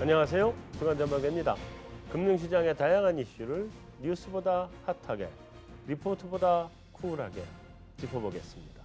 안녕하세요. 주간전망입니다. 금융시장의 다양한 이슈를 뉴스보다 핫하게, 리포트보다 쿨하게 짚어보겠습니다.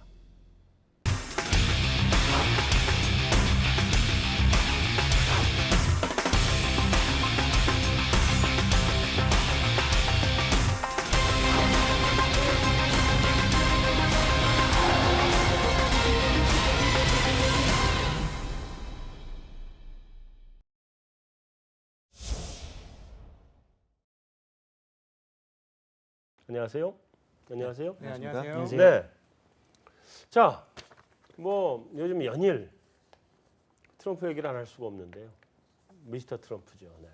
안녕하세요. 안녕하세요. 네, 안녕하세요. 네. 자, 뭐 요즘 연일 트럼프 얘기를 안 할 수가 없는데요. 미스터 트럼프죠. 네.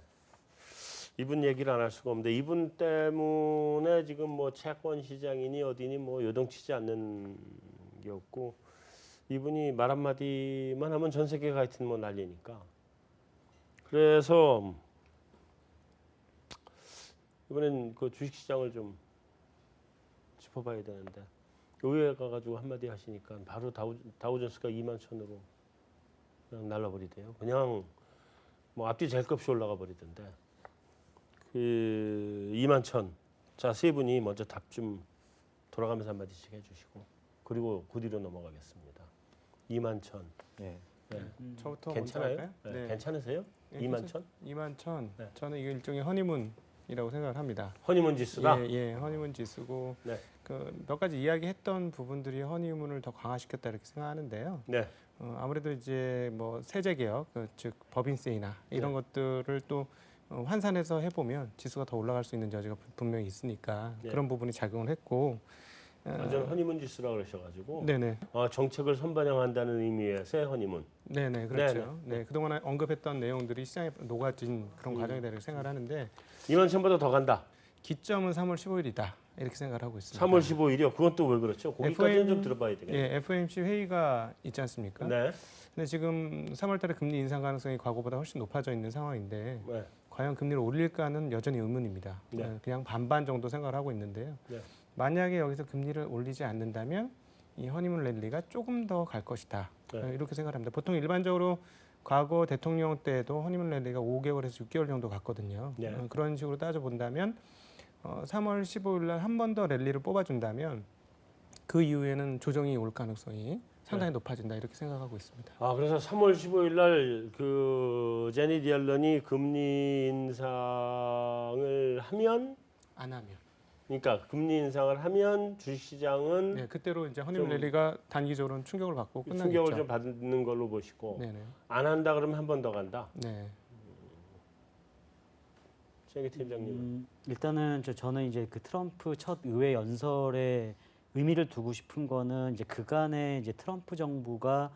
이분 얘기를 안 할 수가 없는데 이분 때문에 지금 뭐 채권 시장이니 어디니 뭐 요동치지 않는 게 없고 이분이 말 한마디만 하면 전 세계가 하여튼 뭐 난리니까. 그래서 이번엔 그 주식 시장을 좀 짚어봐야 되는데 의회에 가가지고 한마디 하시니까 바로 다우존스가 21,000으로 그냥 날라버리대요. 그냥 뭐 앞뒤 잴것없이 올라가 버리던데 그 21,000. 자, 세 분이 먼저 답 좀 돌아가면서 한마디씩 해주시고 그리고 그 뒤로 넘어가겠습니다. 21,000. 네. 네. 저부터 괜찮아요? 먼저 할까요? 네. 괜찮으세요? 네, 21,000? 21,000. 네. 저는 이게 일종의 허니문이라고 생각을 합니다. 허니문 지수다. 예, 허니문 지수고 네. 그 몇 가지 이야기했던 부분들이 허니문을 더 강화시켰다 이렇게 생각하는데요. 네. 아무래도 이제 뭐 세제 개혁, 즉 법인세이나 이런 것들을 또 환산해서 해보면 지수가 더 올라갈 수 있는 여지가 분명히 있으니까 네. 그런 부분이 작용을 했고. 저는 허니문 지수라 그러셔가지고 네네. 정책을 선반영한다는 의미의 새 허니문. 네네, 그렇죠. 네, 그동안 언급했던 내용들이 시장에 녹아진 그런 과정이다 이렇게 생각을 하는데 21,000보다 더 간다. 기점은 3월 15일이다 이렇게 생각을 하고 있습니다. 3월 15일이요. 그건 또 왜 그렇죠? 거기까지는 좀 들어봐야 되겠네요. 예, FOMC 회의가 있지 않습니까? 네. 근데 지금 3월달에 금리 인상 가능성이 과거보다 훨씬 높아져 있는 상황인데 네. 과연 금리를 올릴까는 여전히 의문입니다. 네. 그냥 반반 정도 생각을 하고 있는데요. 네. 만약에 여기서 금리를 올리지 않는다면 이 허니문 랠리가 조금 더 갈 것이다. 네. 이렇게 생각합니다. 보통 일반적으로 과거 대통령 때도 허니문 랠리가 5개월에서 6개월 정도 갔거든요. 네. 그런 식으로 따져본다면 3월 15일 날 한 번 더 랠리를 뽑아준다면 그 이후에는 조정이 올 가능성이 상당히 높아진다 이렇게 생각하고 있습니다. 그래서 3월 15일 날 그 제니 옐런이 금리 인상을 하면 안 하면. 그러니까 금리 인상을 하면 주식시장은 네, 그때로 이제 허니문 랠리가 단기적으로는 충격을 받고 끝나겠죠. 충격을 좀 받는 걸로 보시고 네네. 안 한다 그러면 한 번 더 간다. 네. 최기 팀장님은 일단은 저는 이제 그 트럼프 첫 의회 연설에 의미를 두고 싶은 거는 이제 그간의 이제 트럼프 정부가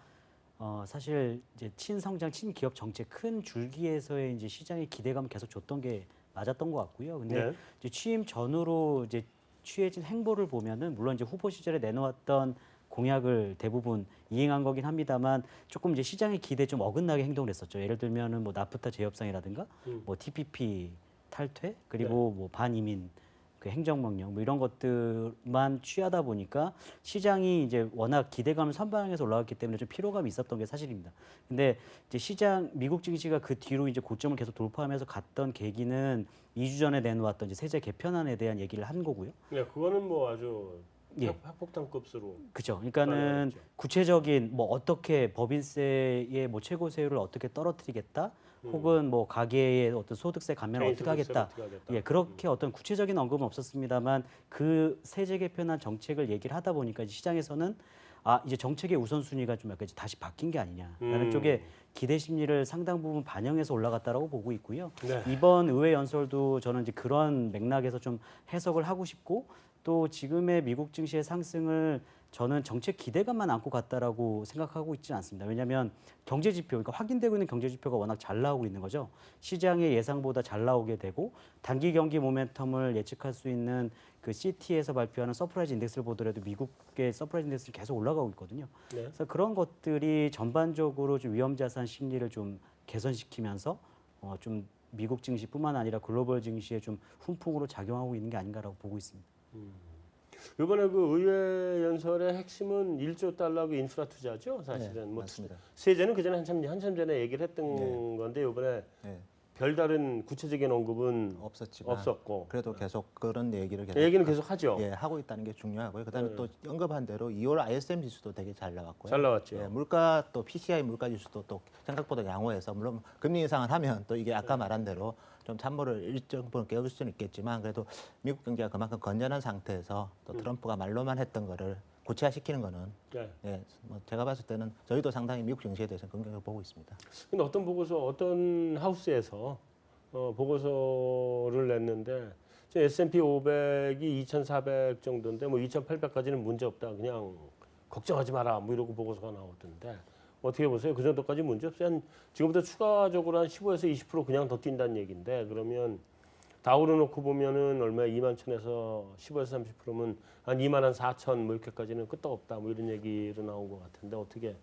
사실 이제 친성장, 친기업 정책 큰 줄기에서의 이제 시장의 기대감을 계속 줬던 게 맞았던 것 같고요. 근데 네. 이제 취임 전후로 이제 취해진 행보를 보면은 물론 이제 후보 시절에 내놓았던 공약을 대부분 이행한 거긴 합니다만 조금 이제 시장의 기대에 좀 어긋나게 행동을 했었죠. 예를 들면은 뭐 나프타 재협상이라든가 뭐 TPP 탈퇴 그리고 뭐 반이민 그 행정명령 뭐 이런 것들만 취하다 보니까 시장이 이제 워낙 기대감을 선반영해서 올라갔기 때문에 좀 피로감이 있었던 게 사실입니다. 근데 이제 미국 증시가 그 뒤로 이제 고점을 계속 돌파하면서 갔던 계기는 2주 전에 내놓았던 이제 세제 개편안에 대한 얘기를 한 거고요. 네, 그거는 뭐 아주 예. 핵폭탄급수로. 그렇죠. 그러니까는 그렇죠. 구체적인 뭐 어떻게 법인세의 뭐 최고세율을 어떻게 떨어뜨리겠다, 혹은 뭐 가계의 어떤 소득세 감면을 개인 어떻게 소득세를 하겠다. 어떻게 하겠다. 예, 그렇게 어떤 구체적인 언급은 없었습니다만 그 세제 개편안 정책을 얘기를 하다 보니까 이제 시장에서는 이제 정책의 우선순위가 좀 약간 이제 다시 바뀐 게 아니냐라는 쪽에 기대 심리를 상당 부분 반영해서 올라갔다라고 보고 있고요. 네. 이번 의회 연설도 저는 이제 그런 맥락에서 좀 해석을 하고 싶고 또 지금의 미국 증시의 상승을 저는 정책 기대감만 안고 갔다라고 생각하고 있지는 않습니다. 왜냐하면 경제 지표, 그러니까 확인되고 있는 경제 지표가 워낙 잘 나오고 있는 거죠. 시장의 예상보다 잘 나오게 되고 단기 경기 모멘텀을 예측할 수 있는 그 CT에서 발표하는 서프라이즈 인덱스를 보더라도 미국의 서프라이즈 인덱스는 계속 올라가고 있거든요. 네. 그래서 그런 것들이 전반적으로 좀 위험자산 심리를 좀 개선시키면서 좀 미국 증시뿐만 아니라 글로벌 증시에 좀 훈풍으로 작용하고 있는 게 아닌가라고 보고 있습니다. 이번에 그 의회 연설의 핵심은 1조 달러 그 인프라 투자죠, 사실은. 네, 뭐 맞습니다. 세제는 그전에 한참 전에 얘기를 했던 네. 건데 이번에 네, 별다른 구체적인 언급은 없었지만 없었고 그래도 계속 그런 얘기를 계속 얘기는 계속 하죠. 예, 하고 있다는 게 중요하고요. 그다음에 네. 또 언급한 대로 2월 ISM 지수도 되게 잘 나왔고요. 잘 나왔죠. 예, 물가 또 PCI 물가 지수도 또 생각보다 양호해서 물론 금리 인상을 하면 또 이게 아까 말한 대로 좀 찬물을 일정 부분 깨울 수는 있겠지만 그래도 미국 경제가 그만큼 건전한 상태에서 또 트럼프가 말로만 했던 거를 구체화시키는 거는 네. 예, 뭐 제가 봤을 때는 저희도 상당히 미국 증시에 대해서 긍정적으로 보고 있습니다. 근데 어떤 보고서, 어떤 하우스에서 보고서를 냈는데 지금 S&P 500이 2,400 정도인데 뭐 2,800까지는 문제 없다. 그냥 걱정하지 마라. 뭐 이러고 보고서가 나오던데 어떻게 보세요? 그 정도까지 문제 없어요? 한 지금부터 추가적으로 한 15에서 20% 그냥 더 뛴다는 얘기인데 그러면 다우를 놓고 보면은 얼마야? 21,000에서 15에서 30%면 한 24,000 뭐 이렇게까지는 끄떡없다. 뭐 이런 얘기로 나온 것 같은데 어떻게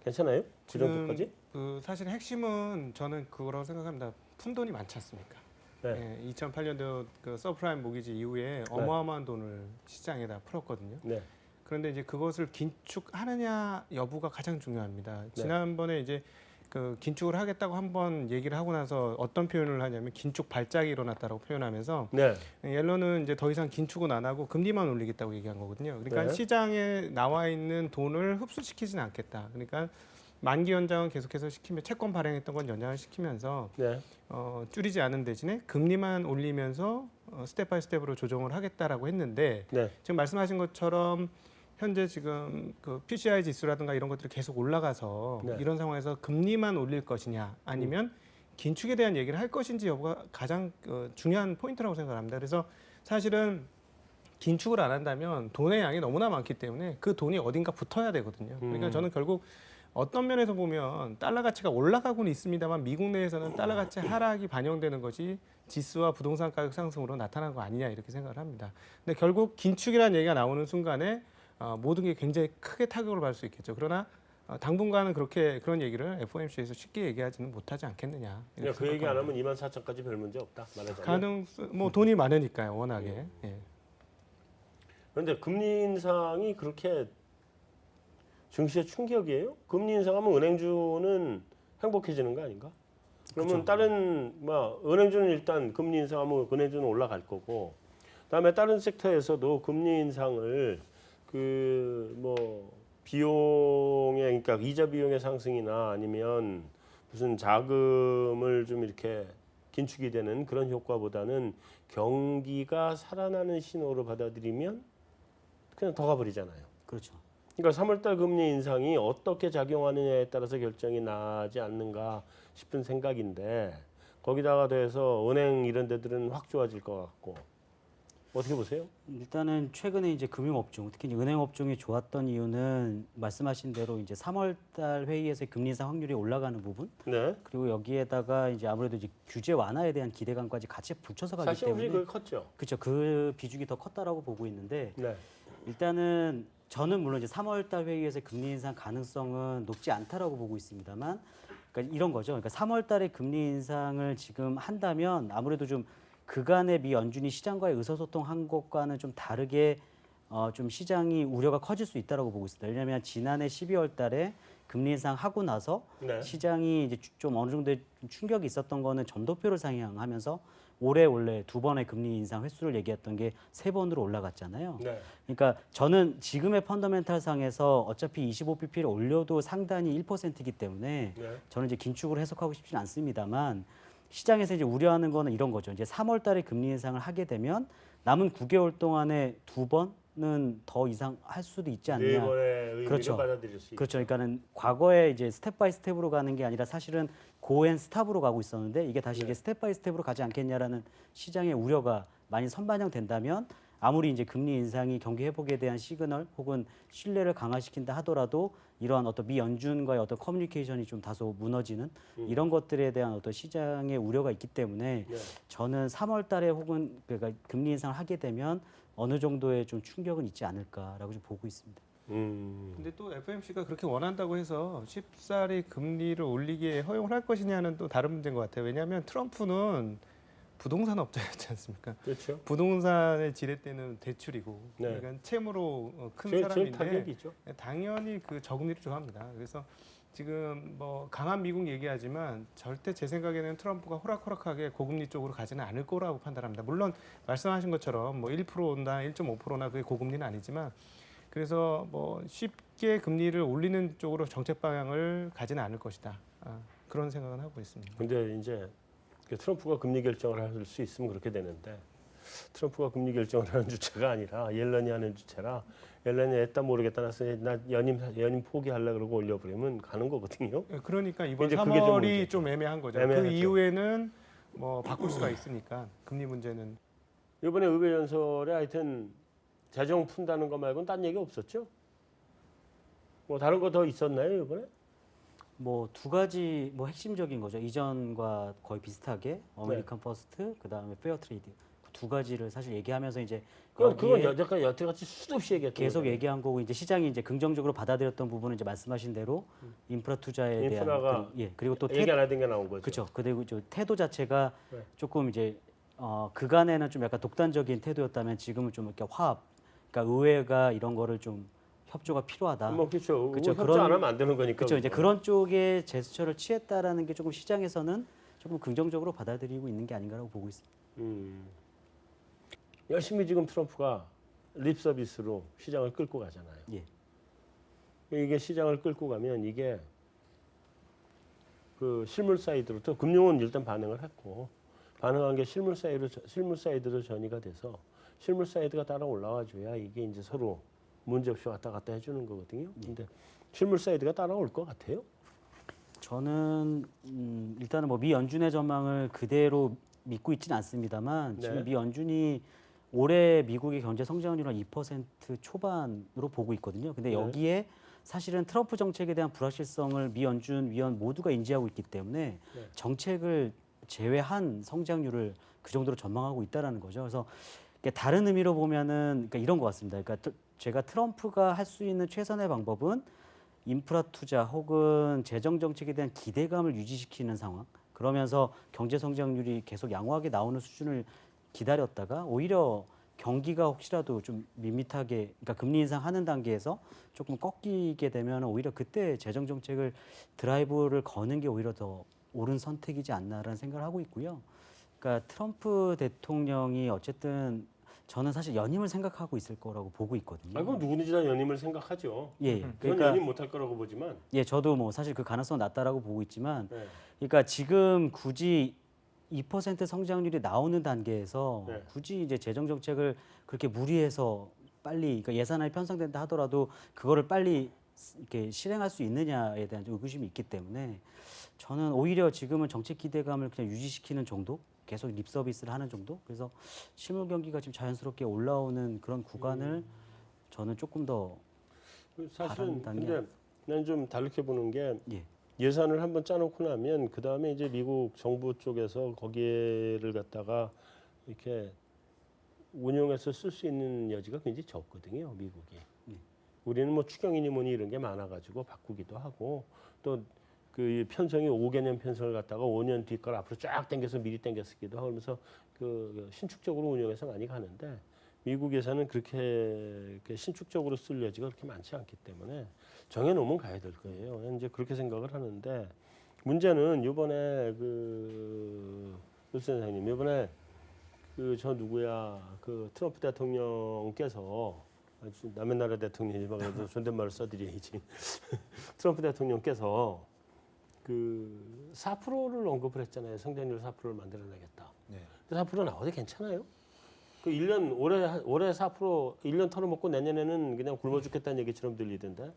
괜찮아요? 그 정도까지? 그 사실 핵심은 저는 그거라고 생각합니다. 푼돈이 많지 않습니까? 네. 예, 2008년도 그 서프라임 모기지 이후에 어마어마한 돈을 시장에다 풀었거든요. 네. 그런데 이제 그것을 긴축하느냐 여부가 가장 중요합니다. 네. 지난번에 이제 그 긴축을 하겠다고 한번 얘기를 하고 나서 어떤 표현을 하냐면 긴축 발작이 일어났다고 표현하면서 네. 옐런은 이제 더 이상 긴축은 안 하고 금리만 올리겠다고 얘기한 거거든요. 그러니까 네. 시장에 나와 있는 돈을 흡수시키지는 않겠다. 그러니까 만기 연장은 계속해서 시키면 채권 발행했던 건 연장을 시키면서 네. 줄이지 않은 대신에 금리만 올리면서 스텝 바이 스텝으로 조정을 하겠다라고 했는데 네. 지금 말씀하신 것처럼 현재 지금 그 PCI 지수라든가 이런 것들이 계속 올라가서 네. 이런 상황에서 금리만 올릴 것이냐 아니면 긴축에 대한 얘기를 할 것인지 여부가 가장 중요한 포인트라고 생각합니다. 그래서 사실은 긴축을 안 한다면 돈의 양이 너무나 많기 때문에 그 돈이 어딘가 붙어야 되거든요. 그러니까 저는 결국 어떤 면에서 보면 달러 가치가 올라가고는 있습니다만 미국 내에서는 달러 가치 하락이 반영되는 것이 지수와 부동산 가격 상승으로 나타난 거 아니냐 이렇게 생각을 합니다. 근데 결국 긴축이라는 얘기가 나오는 순간에 모든 게 굉장히 크게 타격을 받을 수 있겠죠. 그러나 당분간은 그렇게 그런 얘기를 FOMC에서 쉽게 얘기하지는 못하지 않겠느냐. 그러니까 그 얘기 안 하면 24,000까지 별 문제 없다. 말하자면. 뭐 돈이 많으니까요, 워낙에. 예. 그런데 금리 인상이 그렇게 증시에 충격이에요? 금리 인상하면 은행주는 행복해지는 거 아닌가? 그러면 그쵸. 다른 뭐 은행주는 일단 금리 인상하면 은행주는 올라갈 거고, 그다음에 다른 섹터에서도 금리 인상을 그 뭐 비용의 그러니까 이자 비용의 상승이나 아니면 무슨 자금을 좀 이렇게 긴축이 되는 그런 효과보다는 경기가 살아나는 신호로 받아들이면 그냥 더 가버리잖아요. 그렇죠. 그러니까 3월달 금리 인상이 어떻게 작용하느냐에 따라서 결정이 나지 않는가 싶은 생각인데 거기다가 더해서 은행 이런 데들은 확 좋아질 것 같고 어떻게 보세요? 일단은 최근에 이제 금융업종, 특히 이제 은행업종이 좋았던 이유는 말씀하신 대로 이제 3월달 회의에서 금리 인상 확률이 올라가는 부분, 네. 그리고 여기에다가 이제 아무래도 이제 규제 완화에 대한 기대감까지 같이 붙여서 가기 사실 우리 때문에 그게 컸죠. 그렇죠. 그 비중이 더 컸다라고 보고 있는데 네. 일단은 저는 물론 이제 3월달 회의에서 금리 인상 가능성은 높지 않다라고 보고 있습니다만, 그러니까 이런 거죠. 그러니까 3월달에 금리 인상을 지금 한다면 아무래도 좀 그간의 미 연준이 시장과의 의사소통한 것과는 좀 다르게 좀 시장이 우려가 커질 수 있다라고 보고 있습니다. 왜냐하면 지난해 12월달에 금리 인상 하고 나서 네. 시장이 이제 좀 어느 정도의 충격이 있었던 거는 점도표를 상향하면서 올해 원래 2번의 금리 인상 횟수를 얘기했던 게 3번으로 올라갔잖아요. 네. 그러니까 저는 지금의 펀더멘탈 상에서 어차피 25pp를 올려도 상단이 1%이기 때문에 네. 저는 이제 긴축을 해석하고 싶지는 않습니다만 시장에서 이제 우려하는 거는 이런 거죠. 이제 3월 달에 금리 인상을 하게 되면 남은 9개월 동안에 2번은 더 이상 할 수도 있지 않냐. 네 번의 의미를 그렇죠. 받아들일 수 그렇죠. 있죠. 그러니까는 과거에 이제 스텝 바이 스텝으로 가는 게 아니라 사실은 고앤 스탑으로 가고 있었는데 이게 다시 이게 스텝 바이 스텝으로 가지 않겠냐라는 시장의 우려가 많이 선반영된다면 아무리 이제 금리 인상이 경기 회복에 대한 시그널 혹은 신뢰를 강화시킨다 하더라도 이러한 어떤 미 연준과의 어떤 커뮤니케이션이 좀 다소 무너지는 이런 것들에 대한 어떤 시장의 우려가 있기 때문에 네. 저는 3월 달에 혹은 그러니까 금리 인상을 하게 되면 어느 정도의 좀 충격은 있지 않을까라고 좀 보고 있습니다. 근데 또 FOMC가 그렇게 원한다고 해서 쉽사리 금리를 올리기에 허용을 할 것이냐는 또 다른 문제인 것 같아요. 왜냐하면 트럼프는 부동산 업자였지 않습니까? 그렇죠. 부동산의 지렛대는 대출이고 네. 그러니까 채무로 큰 제일 사람인데 타격이죠. 당연히 그 저금리를 좋아합니다. 그래서 지금 뭐 강한 미국 얘기하지만 절대 제 생각에는 트럼프가 호락호락하게 고금리 쪽으로 가지는 않을 거라고 판단합니다. 물론 말씀하신 것처럼 뭐 1%나 1.5%나 그게 고금리는 아니지만 그래서 뭐 쉽게 금리를 올리는 쪽으로 정책 방향을 가지는 않을 것이다. 그런 생각은 하고 있습니다. 근데 이제 트럼프가 금리 결정을 할 수 있으면 그렇게 되는데 트럼프가 금리 결정을 하는 주체가 아니라 옐런이 하는 주체라 옐런이 했다 모르겠다 나서 나 연임 포기하려 그러고 올려버리면 가는 거거든요. 그러니까 이번 이제 그게 좀 3월이 문제죠. 좀 애매한 거죠. 애매하죠. 그 이후에는 뭐 바꿀 수가 있으니까 금리 문제는 이번에 의회 연설에 하여튼 재정 푼다는 거 말고는 딴 얘기 없었죠? 뭐 다른 거 더 있었나요 이번에? 뭐 두 가지 뭐 핵심적인 거죠. 이전과 거의 비슷하게 어메리칸 퍼스트, 그다음에 페어 트레이드 두 가지를 사실 얘기하면서 이제 그건 거기에 여태까지 수도 없이 얘기했던 계속 거잖아요. 얘기한 거고 이제 시장이 이제 긍정적으로 받아들였던 부분은 이제 말씀하신 대로 인프라 투자에 인프라가 대한 그리고 또 얘기 안 하던 게 나온 거죠. 그렇죠. 그리고 저 태도 자체가 네. 조금 이제 그간에는 좀 약간 독단적인 태도였다면 지금은 좀 이렇게 화합, 그러니까 의회가 이런 거를 좀 협조가 필요하다. 뭐 그렇죠. 그쵸, 협조 그런- 안 하면 안 되는 거니까. 그렇죠. 이제 그거. 그런 쪽의 제스처를 취했다라는 게 조금 시장에서는 조금 긍정적으로 받아들이고 있는 게 아닌가라고 보고 있습니다. 열심히 지금 트럼프가 립 서비스로 시장을 끌고 가잖아요. 예. 이게 시장을 끌고 가면 이게 그 실물 사이드로 또 금융은 일단 반응을 했고 반응한 게 실물 사이드로 전이가 돼서 실물 사이드가 따라 올라와 줘야 이게 이제 서로 문제 없이 왔다 갔다 해주는 거거든요. 근데 실물 사이드가 따라올 것 같아요. 저는 일단은 뭐 미 연준의 전망을 그대로 믿고 있지는 않습니다만 네. 지금 미 연준이 올해 미국의 경제 성장률은 2% 초반으로 보고 있거든요. 근데 네. 여기에 사실은 트럼프 정책에 대한 불확실성을 미 연준 위원 모두가 인지하고 있기 때문에 네. 정책을 제외한 성장률을 그 정도로 전망하고 있다라는 거죠. 그래서 이게 다른 의미로 보면은 그러니까 이런 것 같습니다. 그러니까 제가 트럼프가 할 수 있는 최선의 방법은 인프라 투자 혹은 재정 정책에 대한 기대감을 유지시키는 상황. 그러면서 경제 성장률이 계속 양호하게 나오는 수준을 기다렸다가 오히려 경기가 혹시라도 좀 밋밋하게, 그러니까 금리 인상하는 단계에서 조금 꺾이게 되면 오히려 그때 재정 정책을 드라이브를 거는 게 오히려 더 옳은 선택이지 않나라는 생각을 하고 있고요. 그러니까 트럼프 대통령이 어쨌든 저는 사실 연임을 생각하고 있을 거라고 보고 있거든요. 아, 그럼 누구든지 다 연임을 생각하죠. 예, 그건 그러니까 연임 못할 거라고 보지만. 예, 저도 뭐 사실 그 가능성 낮다라고 보고 있지만, 네. 그러니까 지금 굳이 2% 성장률이 나오는 단계에서 네. 굳이 이제 재정 정책을 그렇게 무리해서 빨리, 그러니까 예산안이 편성된다 하더라도 그거를 빨리 이렇게 실행할 수 있느냐에 대한 좀 의구심이 있기 때문에 저는 오히려 지금은 정책 기대감을 그냥 유지시키는 정도, 계속 립 서비스를 하는 정도. 그래서 실물 경기가 지금 자연스럽게 올라오는 그런 구간을 저는 조금 더 사실은 바란다는 근데 난 좀 다르게 보는 게 예. 예산을 한번 짜놓고 나면 그 다음에 이제 미국 정부 쪽에서 거기를 갖다가 이렇게 운용해서 쓸 수 있는 여지가 굉장히 적거든요, 미국이. 우리는 뭐 추경이니 뭐니 이런 게 많아가지고 바꾸기도 하고 또 그 편성이 5개년 편성을 갖다가 5년 뒤 걸 앞으로 쫙 당겨서 미리 당겨 쓰기도 하고 그러면서 그 신축적으로 운영해서 많이 가는데 미국 예산은 그렇게 신축적으로 쓸 여지가 그렇게 많지 않기 때문에 정해놓으면 가야 될 거예요. 이제 그렇게 생각을 하는데 문제는 이번에 율 선생님 이번에 저 누구야 그 트럼프 대통령께서 남의 나라 대통령이지만 그래도 존댓말을 써드려야지. 트럼프 대통령께서 그 4%를 언급을 했잖아요. 성장률 4%를 만들어내겠다. 네. 4% 나와도 괜찮아요? 그 1년 올해 4% 1년 털어먹고 내년에는 그냥 굶어 죽겠다는 얘기처럼 들리던데.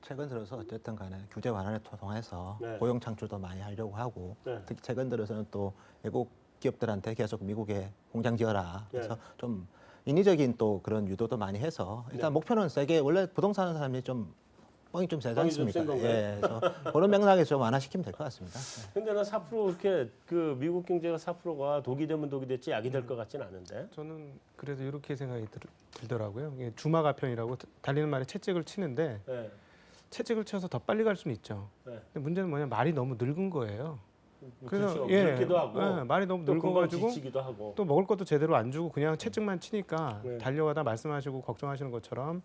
최근 들어서 어쨌든 간에 규제 완화를 통해서 네. 고용 창출도 많이 하려고 하고 네. 특히 최근 들어서는 또 외국 기업들한테 계속 미국에 공장 지어라. 그래서 네. 좀 인위적인 또 그런 유도도 많이 해서 일단 네. 목표는 세게 원래 부동산 하는 사람이 좀 뻥이 좀 세지 뻥이 좀 않습니까? 센 건가요? 예, 그래서 그런 맥락에서 좀 완화시키면 될 것 같습니다. 근데 나 4% 그렇게 그 미국 경제가 4%가 독이 되면 독이 됐지 약이 될 것 같진 않은데. 저는 그래도 이렇게 생각이 들더라고요. 이게 주마가편이라고 달리는 말에 채찍을 치는데 네. 채찍을 쳐서 더 빨리 갈 수는 있죠. 네. 근데 문제는 뭐냐 말이 너무 늙은 거예요. 그렇죠. 예, 늙기도 하고 예, 말이 너무 또 금방 늙어가지고 지치기도 하고. 또 먹을 것도 제대로 안 주고 그냥 채찍만 치니까 네. 달려가다 말씀하시고 걱정하시는 것처럼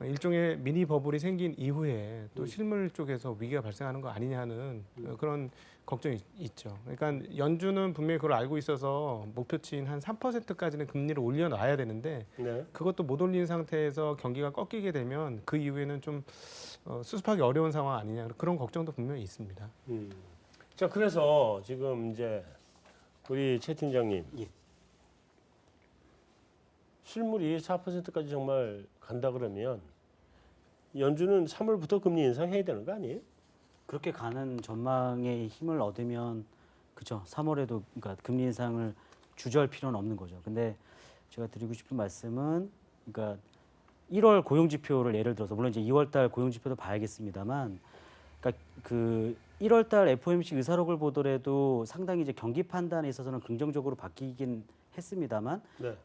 일종의 미니 버블이 생긴 이후에 또 실물 쪽에서 위기가 발생하는 거 아니냐는 그런 걱정이 있죠. 그러니까 연준은 분명히 그걸 알고 있어서 목표치인 한 3%까지는 금리를 올려놔야 되는데 네. 그것도 못 올린 상태에서 경기가 꺾이게 되면 그 이후에는 좀 수습하기 어려운 상황 아니냐 그런 걱정도 분명히 있습니다. 자, 그래서 지금 이제 우리 최 팀장님, 예. 실물이 4%까지 정말 간다 그러면 연준은 3월부터 금리 인상해야 되는 거 아니에요? 그렇게 가는 전망의 힘을 얻으면 그죠. 3월에도 그러니까 금리 인상을 주저할 필요는 없는 거죠. 근데 제가 드리고 싶은 말씀은 그러니까 1월 고용 지표를 예를 들어서 물론 이제 2월 달 고용 지표도 봐야겠습니다만 그러니까 그 1월 달 FOMC 의사록을 보더라도 상당히 이제 경기 판단에 있어서는 긍정적으로 바뀌긴 했습니다만 네.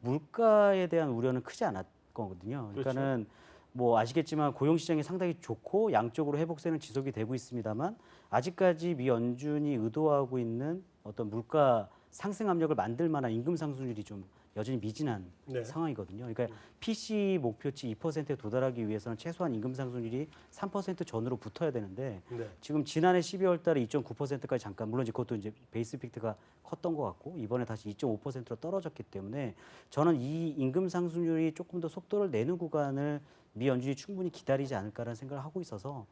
물가에 대한 우려는 크지 않았거든요. 그러니까는 뭐 아시겠지만 고용 시장이 상당히 좋고 양쪽으로 회복세는 지속이 되고 있습니다만 아직까지 미 연준이 의도하고 있는 어떤 물가 상승 압력을 만들 만한 임금 상승률이 좀 여전히 미진한 네. 상황이거든요. 그러니까 PC 목표치 2%에 도달하기 위해서는 최소한 임금 상승률이 3% 전후로 붙어야 되는데 네. 지금 지난해 12월 달에 2.9%까지 잠깐 물론 이제 그것도 이제 베이스 이펙트가 컸던 것 같고 이번에 다시 2.5%로 떨어졌기 때문에 저는 이 임금 상승률이 조금 더 속도를 내는 구간을 미 연준이 충분히 기다리지 않을까라는 생각을 하고 있어서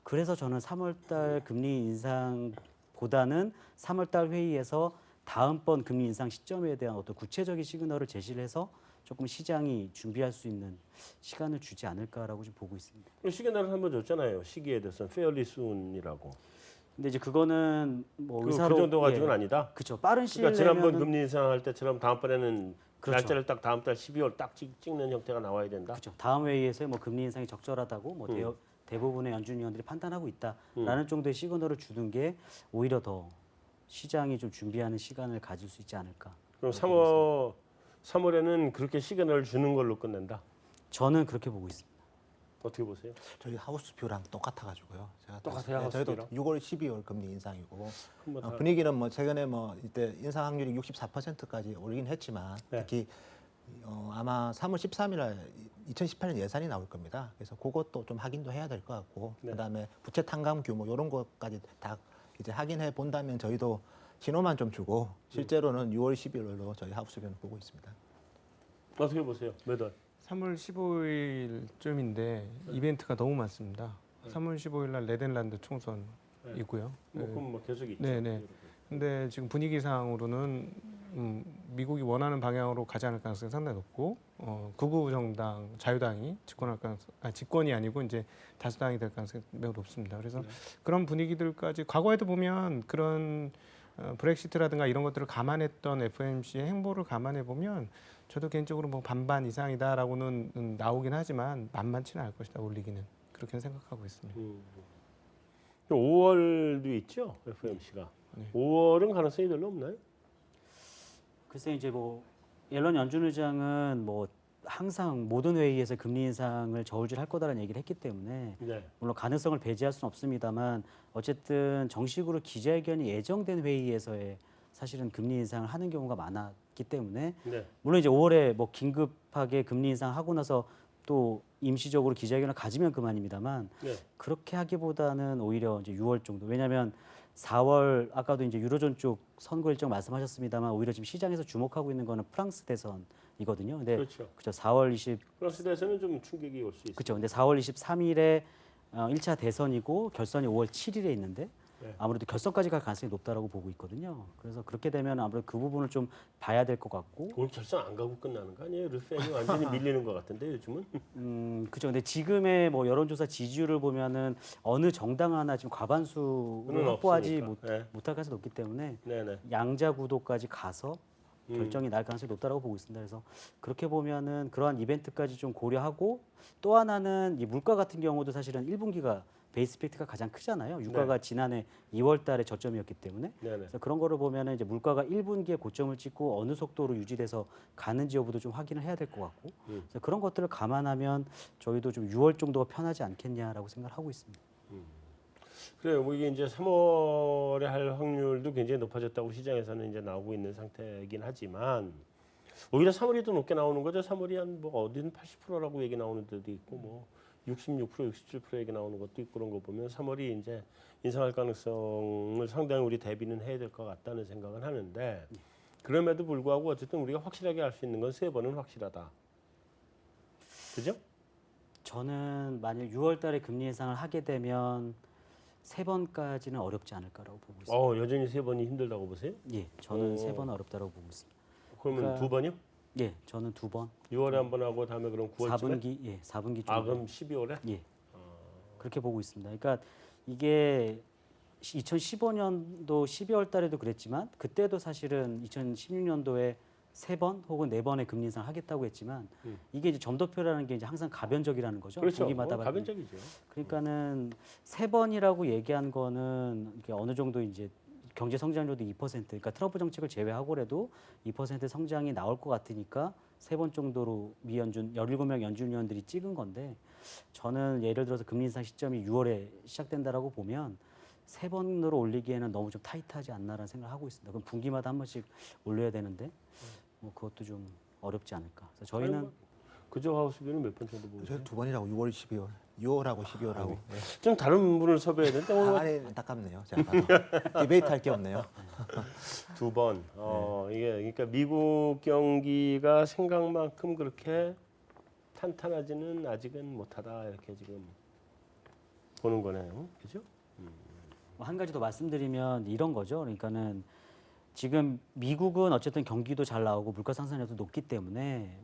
그래서 저는 3월 달 금리 인상보다는 3월 달 회의에서 다음번 금리 인상 시점에 대한 어떤 구체적인 시그널을 제시를 해서 조금 시장이 준비할 수 있는 시간을 주지 않을까라고 좀 보고 있습니다. 시계날을 한번 줬잖아요. 시기에 대해서는 fairly soon이라고. 근데 이제 그거는 뭐 그 의사로 정도 가지고는 아니다. 그렇죠. 빠른 시일 그러니까 지난번 내면은 금리 인상할 때처럼 다음번에는 그렇죠. 날짜를 딱 다음 달 12월 딱 찍는 형태가 나와야 된다. 그렇죠. 다음 회의에서 뭐 금리 인상이 적절하다고 뭐 대부분의 연준 위원들이 판단하고 있다라는 정도의 시그널을 주는 게 오히려 더 시장이 좀 준비하는 시간을 가질 수 있지 않을까. 그럼 3월에는 그렇게 시그널을 주는 걸로 끝낸다. 저는 그렇게 보고 있습니다. 어떻게 보세요? 저희 하우스뷰랑 똑같아가지고요. 제가 똑같아요, 저희도 하우스뷰랑? 6월, 12월 금리 인상이고 그럼 뭐 다- 분위기는 뭐 최근에 뭐 이때 인상 확률이 64%까지 오르긴 했지만 네. 특히 아마 3월 13일에 2018년 예산이 나올 겁니다. 그래서 그것도 좀 확인도 해야 될 것 같고 네. 그다음에 부채 탕감 규모 이런 것까지 다 이제 확인해 본다면 저희도 신호만 좀 주고 실제로는 6월, 12월로 저희 하우스뷰는 보고 있습니다. 어떻게 보세요? 몇 월? 3월 15일쯤인데 이벤트가 너무 많습니다. 3월 15일 날 네덜란드 총선이고요. 뭐 그럼 뭐 계속 있죠. 네. 근데 지금 분위기상으로는 미국이 원하는 방향으로 가지 않을 가능성이 상당히 높고 극우 정당 자유당이 집권할 가능성, 집권이 아니고 이제 다수당이 될 가능성이 매우 높습니다. 그래서 그런 분위기들까지 과거에도 보면 그런 브렉시트라든가 이런 것들을 감안했던 FOMC의 행보를 감안해 보면 저도 개인적으로 뭐 반반 이상이다라고는 나오긴 하지만 만만치는 않을 것이다 올리기는 그렇게 생각하고 있습니다. 5월도 있죠, FOMC가. 네. 5월은 가능성이 별로 없나요? 글쎄 이제 뭐 옐런 연준 의장은 뭐 항상 모든 회의에서 금리 인상을 저울질할 거다라는 얘기를 했기 때문에 네. 물론 가능성을 배제할 수는 없습니다만 어쨌든 정식으로 기자회견이 예정된 회의에서의 사실은 금리 인상을 하는 경우가 많았기 때문에 네. 물론 이제 5월에 뭐 긴급하게 금리 인상하고 나서 또 임시적으로 기자회견을 가지면 그만입니다만 네. 그렇게 하기보다는 오히려 이제 6월 정도 왜냐하면 4월 아까도 이제 유로존 쪽 선거 일정 말씀하셨습니다만 오히려 지금 시장에서 주목하고 있는 거는 프랑스 대선이거든요. 근데 그렇죠. 그죠 4월 20 프랑스 대해서는 좀 충격이 올 수 있어요. 그렇죠. 근데 4월 23일에 1차 대선이고 결선이 5월 7일에 있는데 네. 아무래도 결선까지 갈 가능성이 높다라고 보고 있거든요. 그래서 그렇게 되면 아무래도 그 부분을 좀 봐야 될 것 같고 오늘 결선 안 가고 끝나는 거 아니에요? 르펜이 완전히 밀리는 것 같은데 요즘은. 그죠. 근데 지금의 뭐 여론조사 지지율을 보면은 어느 정당 하나 지금 과반수를 그건 확보하지 없으니까. 못할 가능성이 높기 때문에 네네. 양자 구도까지 가서 결정이 날 가능성이 높다라고 보고 있습니다. 그래서 그렇게 보면은 그러한 이벤트까지 좀 고려하고 또 하나는 이 물가 같은 경우도 사실은 1분기가 베이스 이펙트가 가장 크잖아요. 유가가 지난해 2월 달에 저점이었기 때문에. 네네. 그래서 그런 거를 보면은 이제 물가가 1분기에 고점을 찍고 어느 속도로 유지돼서 가는지 여부도 좀 확인을 해야 될 것 같고. 그래서 그런 것들을 감안하면 저희도 좀 6월 정도가 편하지 않겠냐라고 생각을 하고 있습니다. 그래요. 뭐 이게 이제 3월에 할 확률도 굉장히 높아졌다고 시장에서는 이제 나오고 있는 상태이긴 하지만 오히려 3월이 더 높게 나오는 거죠. 3월이 한 뭐 어디는 80%라고 얘기 나오는 데도 있고 뭐 66%, 67% 얘기 나오는 것도 있고 그런 거 보면 3월이 이제 인상할 가능성을 상당히 우리 대비는 해야 될 것 같다는 생각은 하는데 그럼에도 불구하고 어쨌든 우리가 확실하게 알 수 있는 건 3번은 확실하다. 그죠? 저는 만약 6월 달에 금리 인상을 하게 되면 3번까지는 어렵지 않을까라고 보고 있습니다. 여전히 3번이 힘들다고 보세요? 예, 저는 오. 3번 어렵다고 보고 있습니다. 그러면 그러니까 2번이요? 예, 저는 2번. 6월에 한 번 하고 다음에 그럼 9월쯤에? 4분기, 예, 4분기 아 정도. 그럼 12월에? 예, 그렇게 보고 있습니다. 그러니까 이게 2015년도 12월 달에도 그랬지만 그때도 사실은 2016년도에 3번 혹은 4번의 금리 인상 하겠다고 했지만 이게 이제 점도표라는 게 이제 항상 가변적이라는 거죠. 그렇죠. 분기마다 가변적이죠. 그러니까는 3번이라고 얘기한 거는 이게 어느 정도 이제 경제 성장률도 2%, 그러니까 트럼프 정책을 제외하고라도 2% 성장이 나올 것 같으니까 3번 정도로 미 연준 17명 연준위원들이 찍은 건데 저는 예를 들어서 금리 인상 시점이 6월에 시작된다라고 보면 3번으로 올리기에는 너무 좀 타이트하지 않나라는 생각을 하고 있습니다. 그럼 분기마다 한 번씩 올려야 되는데 뭐 그것도 좀 어렵지 않을까. 그래서 저희는 그저 하우스비는 몇 번 정도 보세요? 저희 2번이라고 6월, 12월, 6월하고 12월하고. 좀 다른 분을 섭외해야 되는데 오늘 아니 안타깝네요. 제가 봐도 디베이트 할 게 없네요. 2번. 이게 그러니까 미국 경기가 생각만큼 그렇게 탄탄하지는 아직은 못하다 이렇게 지금 보는 거네요. 그죠? 뭐한 가지 더 말씀드리면 이런 거죠. 그러니까는 지금 미국은 어쨌든 경기도 잘 나오고 물가 상승률도 높기 때문에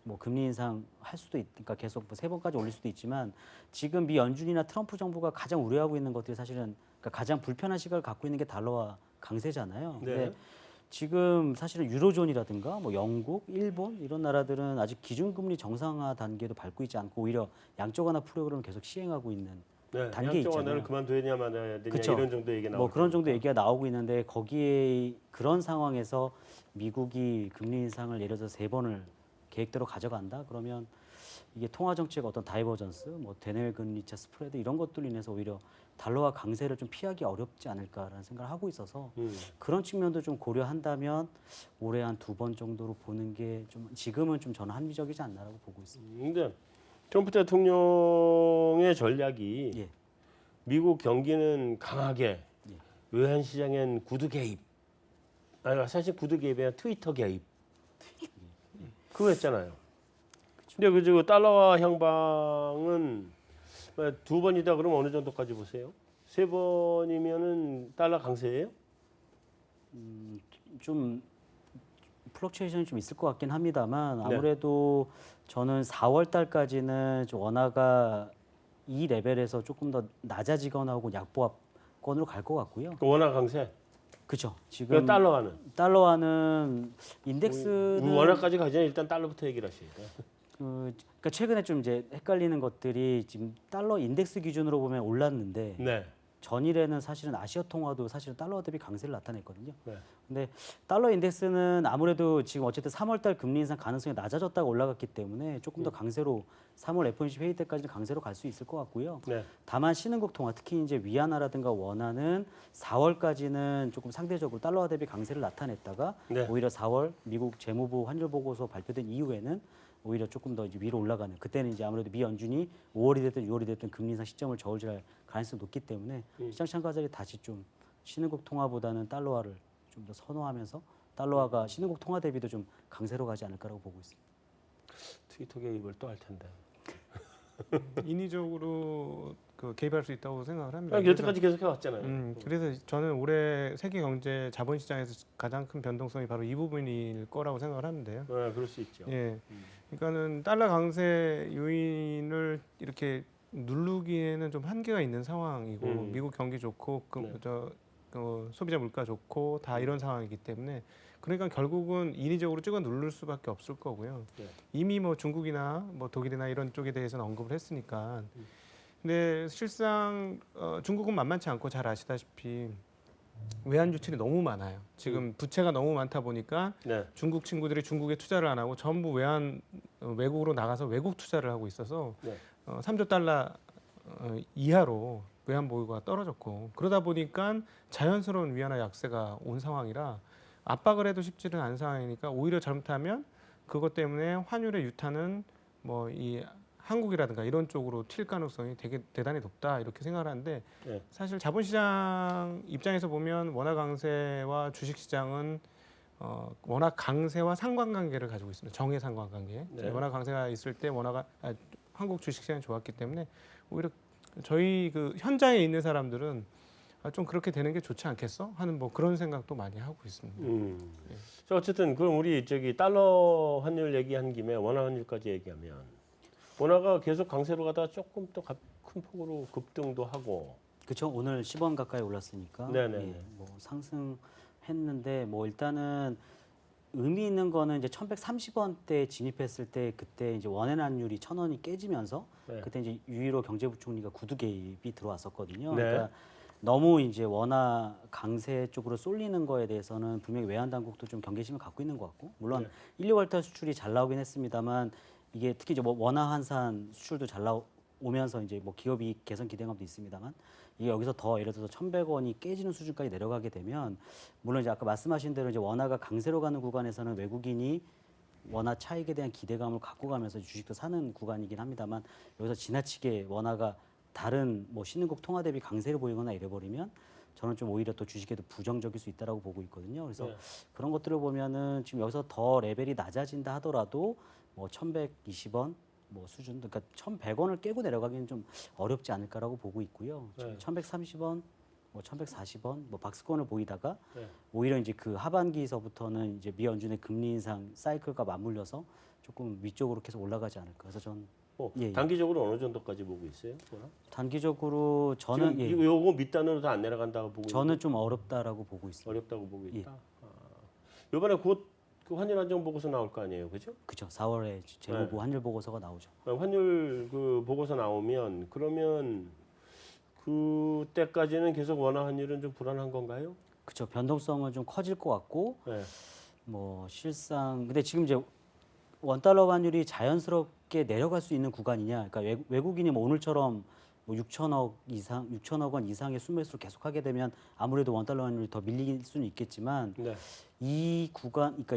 뭐 금리 인상 할 수도 그러니까 계속 뭐 3번까지 올릴 수도 있지만 지금 미 연준이나 트럼프 정부가 가장 우려하고 있는 것들이 사실은 그러니까 가장 불편한 시각을 갖고 있는 게 달러와 강세잖아요. 근데 네. 지금 사실은 유로존이라든가 뭐 영국, 일본 이런 나라들은 아직 기준금리 정상화 단계도 밟고 있지 않고 오히려 양적 완화 프로그램을 계속 시행하고 있는 네. 단계 양적 완화를 있잖아요. 그만둬야 말아야 되냐 그쵸. 이런 정도 얘기 나오고. 뭐 그런 정도 얘기가 나오고 있는데 거기에 그런 상황에서 미국이 금리 인상을 예를 들어서 3번을 계획대로 가져간다 그러면 이게 통화 정책 어떤 다이버전스, 뭐 대내외 금리차 스프레드 이런 것들로 인해서 오히려 달러와 강세를 좀 피하기 어렵지 않을까라는 생각을 하고 있어서 그런 측면도 좀 고려한다면 올해 한 2번 정도로 보는 게 좀 지금은 좀 저는 합리적이지 않나라고 보고 있습니다. 근데 트럼프 대통령의 전략이 예. 미국 경기는 강하게 예. 외환 시장엔 구두 개입. 아니 사실 구두 개입이 아니라 트위터 개입. 그거 했잖아요. 근데 그 달러화 향방은 2번이다 그러면 어느 정도까지 보세요? 3번이면은 달러 강세예요? 좀 플럭츄에이션이 좀 있을 것 같긴 합니다만 네. 아무래도 저는 4월 달까지는 좀 원화가 이 레벨에서 조금 더 낮아지거나 혹은 약보합권으로 갈 것 같고요. 그 원화 강세. 그렇죠. 그 지금 달러화는 달러화는 인덱스는 우리 원화까지 가기 전에 일단 달러부터 얘기를 하셔야 돼요. 그러니까 최근에 좀 이제 헷갈리는 것들이 지금 달러 인덱스 기준으로 보면 올랐는데 네. 전일에는 사실은 아시아 통화도 사실은 달러 대비 강세를 나타냈거든요. 네. 근데 달러 인덱스는 아무래도 지금 어쨌든 3월 달 금리 인상 가능성이 낮아졌다가 올라갔기 때문에 조금 더 강세로 3월 FOMC 회의 때까지는 강세로 갈 수 있을 것 같고요. 네. 다만 신흥국 통화 특히 이제 위안화라든가 원화는 4월까지는 조금 상대적으로 달러화 대비 강세를 나타냈다가 네. 오히려 4월 미국 재무부 환율 보고서 발표된 이후에는 오히려 조금 더 이제 위로 올라가는 그때는 이제 아무래도 미 연준이 5월이 됐든 6월이 됐든 금리 인상 시점을 저울질할 가능성이 높기 때문에 시장 참가자들이 다시 좀 신흥국 통화보다는 달러화를 좀 더 선호하면서 달러화가 신흥국 통화 대비도 좀 강세로 가지 않을까라고 보고 있습니다. 트위터 개입을 또 할 텐데. 인위적으로 그 개입할 수 있다고 생각을 합니다. 여태까지 계속 해왔잖아요. 그래서 저는 올해 세계 경제 자본시장에서 가장 큰 변동성이 바로 이 부분일 거라고 생각을 하는데요. 네, 그럴 수 있죠. 예, 그러니까는 달러 강세 요인을 이렇게 누르기에는 좀 한계가 있는 상황이고 미국 경기 좋고 네. 소비자 물가 좋고 다 이런 상황이기 때문에 그러니까 결국은 인위적으로 찍어 누를 수밖에 없을 거고요. 네. 이미 뭐 중국이나 뭐 독일이나 이런 쪽에 대해서는 언급을 했으니까. 근데 실상 중국은 만만치 않고 잘 아시다시피 외환 유출이 너무 많아요. 지금 부채가 너무 많다 보니까 네. 중국 친구들이 중국에 투자를 안 하고 전부 외국으로 나가서 외국 투자를 하고 있어서 네. 3조 달러 이하로 외환 보유가 떨어졌고 그러다 보니까 자연스러운 위안화 약세가 온 상황이라 압박을 해도 쉽지는 않은 상황이니까 오히려 잘못하면 그것 때문에 환율의 유탄은 뭐 이 한국이라든가 이런 쪽으로 튈 가능성이 되게 대단히 높다 이렇게 생각을 하는데 네. 사실 자본시장 입장에서 보면 원화 강세와 주식시장은 원화 강세와 상관관계를 가지고 있습니다. 정의 상관관계. 네. 원화 강세가 있을 때 한국 주식시장이 좋았기 때문에 오히려 저희 그 현장에 있는 사람들은 좀 그렇게 되는 게 좋지 않겠어 하는 뭐 그런 생각도 많이 하고 있습니다. 자, 어쨌든 그럼 우리 저기 달러 환율 얘기한 김에 원화 환율까지 얘기하면 원화가 계속 강세로 가다가 조금 또 큰 폭으로 급등도 하고. 그렇죠. 오늘 10원 가까이 올랐으니까 네네네. 예, 뭐 상승했는데 뭐 일단은 의미 있는 거는 이제 1,130원대 진입했을 때 그때 이제 원엔 환율이 1,000원이 깨지면서 네. 그때 이제 유일호 경제부총리가 구두 개입이 들어왔었거든요. 네. 그러니까 너무 이제 원화 강세 쪽으로 쏠리는 거에 대해서는 분명히 외환 당국도 좀 경계심을 갖고 있는 것 같고 물론 네. 1~6월달 수출이 잘 나오긴 했습니다만 이게 특히 이제 뭐 원화 환산 수출도 잘 나오면서 이제 뭐 기업이 개선 기대감도 있습니다만 이게 여기서 더 예를 들어서 1,100원이 깨지는 수준까지 내려가게 되면 물론 이제 아까 말씀하신 대로 이제 원화가 강세로 가는 구간에서는 외국인이 원화 차익에 대한 기대감을 갖고 가면서 주식도 사는 구간이긴 합니다만 여기서 지나치게 원화가 다른 뭐 신흥국 통화 대비 강세를 보이거나 이래버리면 저는 좀 오히려 또 주식에도 부정적일 수 있다라고 보고 있거든요. 그래서 네. 그런 것들을 보면은 지금 여기서 더 레벨이 낮아진다 하더라도 뭐 1,120원 뭐 수준, 그러니까 1,100원을 깨고 내려가기는 좀 어렵지 않을까라고 보고 있고요. 네. 1,130원, 뭐 1,140원, 뭐 박스권을 보이다가 네. 오히려 이제 그 하반기서부터는 이제 미 연준의 금리 인상 사이클과 맞물려서 조금 위쪽으로 계속 올라가지 않을까. 그래서 전 예. 단기적으로 어느 정도까지 보고 있어요? 원화? 단기적으로 저는 지금 예, 요거 밑단으로 다 안 내려간다고 보고 저는 좀 어렵다라고 보고 있습니다. 어렵다고 보고 예. 있다. 이번에 곧 그 환율 안정 보고서 나올 거 아니에요, 그죠? 그렇죠. 4월에 재무부 환율 보고서가 나오죠. 환율 그 보고서 나오면 그러면 그때까지는 계속 원화 환율은 좀 불안한 건가요? 그렇죠. 변동성은 좀 커질 것 같고 네. 뭐 실상 근데 지금 이제 원달러 환율이 자연스럽게 내려갈 수 있는 구간이냐? 그러니까 외국인이 뭐 오늘처럼 뭐 6천억 원 이상의 순매수를 계속하게 되면 아무래도 원달러 환율이 더 밀릴 수는 있겠지만 네. 이 구간, 그러니까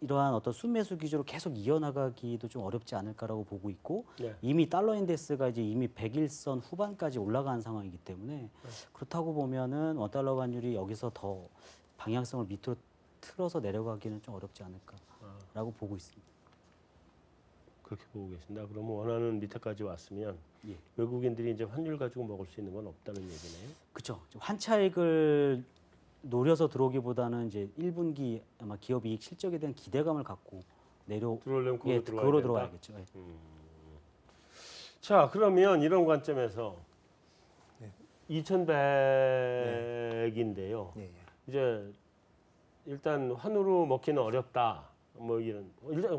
이러한 어떤 순매수 기조를 계속 이어나가기도 좀 어렵지 않을까라고 보고 있고 네. 이미 달러 인덱스가 이제 이미 100일선 후반까지 올라간 상황이기 때문에 그렇다고 보면은 원달러 환율이 여기서 더 방향성을 밑으로 틀어서 내려가기는 좀 어렵지 않을까라고 보고 있습니다. 그렇게 보고 계신다. 그러면 원하는 밑에까지 왔으면 예. 외국인들이 이제 환율 가지고 먹을 수 있는 건 없다는 얘기네요. 그렇죠. 환차익을 노려서 들어오기보다는 이제 1분기 아마 기업 이익 실적에 대한 기대감을 갖고 들어오려면 그거 예, 들어와야 그거로 된다. 들어와야겠죠. 예. 자, 그러면 이런 관점에서 네. 2,100인데요. 예, 예. 이제 일단 환으로 먹기는 어렵다. 뭐 이런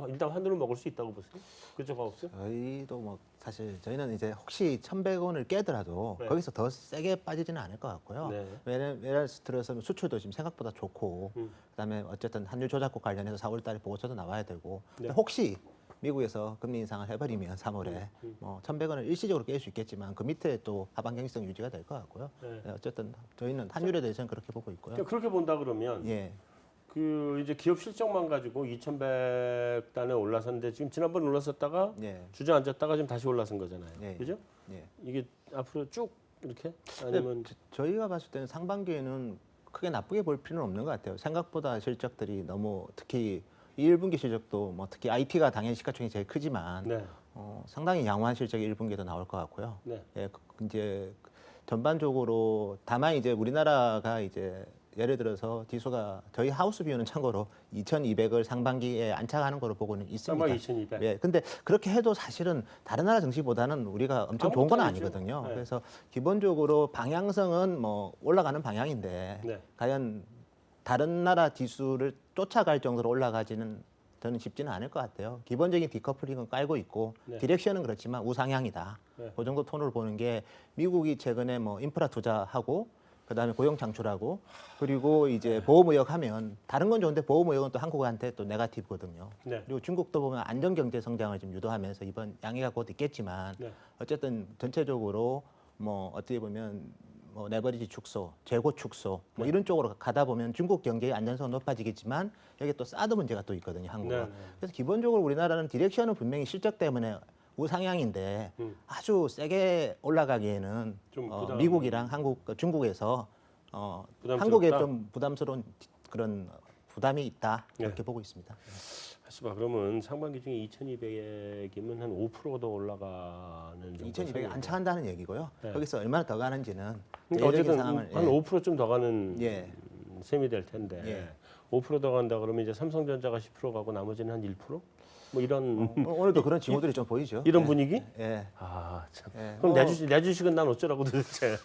일단 환으로 먹을 수 있다고 보세요? 그쪽 하우스? 저희도 뭐 사실 저희는 이제 혹시 1,100원을 깨더라도 네. 거기서 더 세게 빠지지는 않을 것 같고요. 네. 예를 들어서 수출도 지금 생각보다 좋고 그다음에 어쨌든 환율 조작국 관련해서 4월달에 보고서도 나와야 되고 네. 혹시 미국에서 금리 인상을 해버리면 3월에 뭐 1,100원을 일시적으로 깰 수 있겠지만 그 밑에 또 하반 경직성 유지가 될 것 같고요. 네. 어쨌든 저희는 환율에 대해서는 그렇게 보고 있고요. 그러니까 그렇게 본다 그러면 예. 그 이제 기업 실적만 가지고 2,100단에 올라섰는데 지금 지난번 올랐었다가 예. 주저앉았다가 지금 다시 올라선 거잖아요. 예. 그죠? 예. 이게 앞으로 쭉 이렇게 아니면 저희가 봤을 때는 상반기에는 크게 나쁘게 볼 필요는 없는 것 같아요. 생각보다 실적들이 너무 특히 1분기 실적도 뭐 특히 IT가 당연히 시가총액이 제일 크지만 네. 상당히 양호한 실적이 1분기에도 나올 것 같고요. 네. 예, 이제 전반적으로 다만 이제 우리나라가 이제 예를 들어서 지수가 저희 하우스 뷰는 참고로 2,200을 상반기에 안착하는 거로 보고는 있습니다. 상반 2,200. 예, 근데 그렇게 해도 사실은 다른 나라 증시보다는 우리가 엄청 좋은 건 아무것도 아니죠. 아니거든요. 네. 그래서 기본적으로 방향성은 뭐 올라가는 방향인데 네. 과연 다른 나라 지수를 쫓아갈 정도로 올라가지는 저는 쉽지는 않을 것 같아요. 기본적인 디커플링은 깔고 있고 네. 디렉션은 그렇지만 우상향이다. 네. 그 정도 톤으로 보는 게 미국이 최근에 뭐 인프라 투자하고 그다음에 고용 창출하고 그리고 이제 보호무역 하면 다른 건 좋은데 보호무역은 또 한국한테 또 네거티브거든요. 네. 그리고 중국도 보면 안전 경제 성장을 좀 유도하면서 이번 양해가 곧 있겠지만 네. 어쨌든 전체적으로 뭐 어떻게 보면 뭐 레버리지 축소, 재고 축소 뭐 이런 쪽으로 가다 보면 중국 경제의 안전성은 높아지겠지만 여기 또 사드 문제가 또 있거든요, 한국은. 네, 네. 그래서 기본적으로 우리나라는 디렉션은 분명히 실적 때문에 우상향인데 아주 세게 올라가기에는 좀 부담- 미국이랑 한국, 중국에서 부담스럽다? 한국에 좀 부담스러운 그런 부담이 있다 이렇게 네. 보고 있습니다. 하시봐 그러면 상반기 중에 2,200이면 한 5% 더 올라가는 정도. 2,200이 안 차간다는 얘기고요. 네. 거기서 얼마나 더 가는지는 그러니까 대외적인 어쨌든 상황을 한 5%좀 더 가는 예. 셈이 될 텐데 예. 5%더 간다 그러면 이제 삼성전자가 10% 가고 나머지는 한 1%? 뭐 이런 오늘도 그런 징후들이 좀 보이죠. 이런 예. 분위기? 예. 아 참. 예. 그럼 뭐 내 주식은 난 어쩌라고 도대체?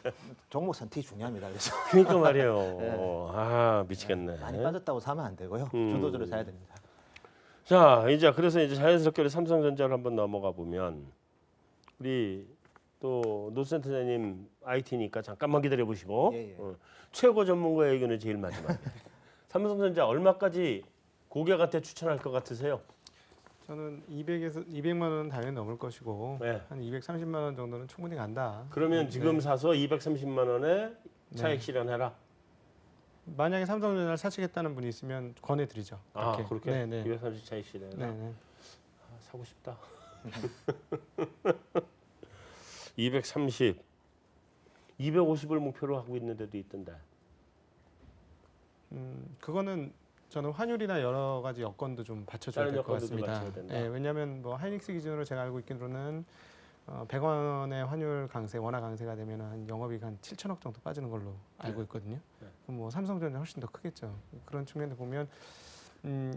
종목 선택이 중요합니다. 그래서 그러니까 말이에요. 아 미치겠네. 많이 빠졌다고 사면 안 되고요. 음. 주도주를 사야 됩니다. 자 이제 그래서 이제 자연스럽게 우리 삼성전자를 한번 넘어가 보면 우리 또 노센터장님 IT니까 잠깐만 기다려 보시고 예, 예. 최고 전문가의 의견을 제일 마지막에 삼성전자 얼마까지 고객한테 추천할 것 같으세요? 저는 200만 원은 당연히 넘을 것이고 네. 한 230만 원 정도는 충분히 간다. 그러면 지금 사서 230만 원에 차익 네. 실현해라. 만약에 삼성전자를 사시겠다는 분이 있으면 권해드리죠. 아 그렇게? 네네. 230 차익 실현해라. 네네. 아, 사고 싶다. 230, 250을 목표로 하고 있는 데도 있던데. 그거는 저는 환율이나 여러 가지 여건도 좀 받쳐줘야 다른 될 것 여건도 좀 같습니다. 받쳐야 된다. 예, 왜냐하면 뭐 하이닉스 기준으로 제가 알고 있기로는 100원의 환율 강세, 원화 강세가 되면 한 영업이익 한 7천억 정도 빠지는 걸로 알고 있거든요. 네. 그럼 뭐 삼성전자 훨씬 더 크겠죠. 그런 측면에 보면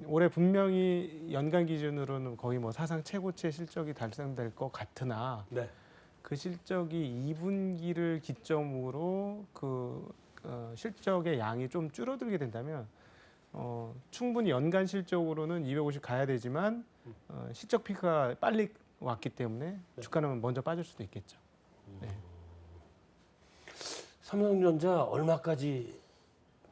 올해 분명히 연간 기준으로는 거의 뭐 사상 최고치의 실적이 달성될 것 같으나 네. 그 실적이 2분기를 기점으로 실적의 양이 좀 줄어들게 된다면 충분히 연간 실적으로는 250 가야 되지만 실적 피크가 빨리 왔기 때문에 주가는 먼저 빠질 수도 있겠죠. 네. 삼성전자 얼마까지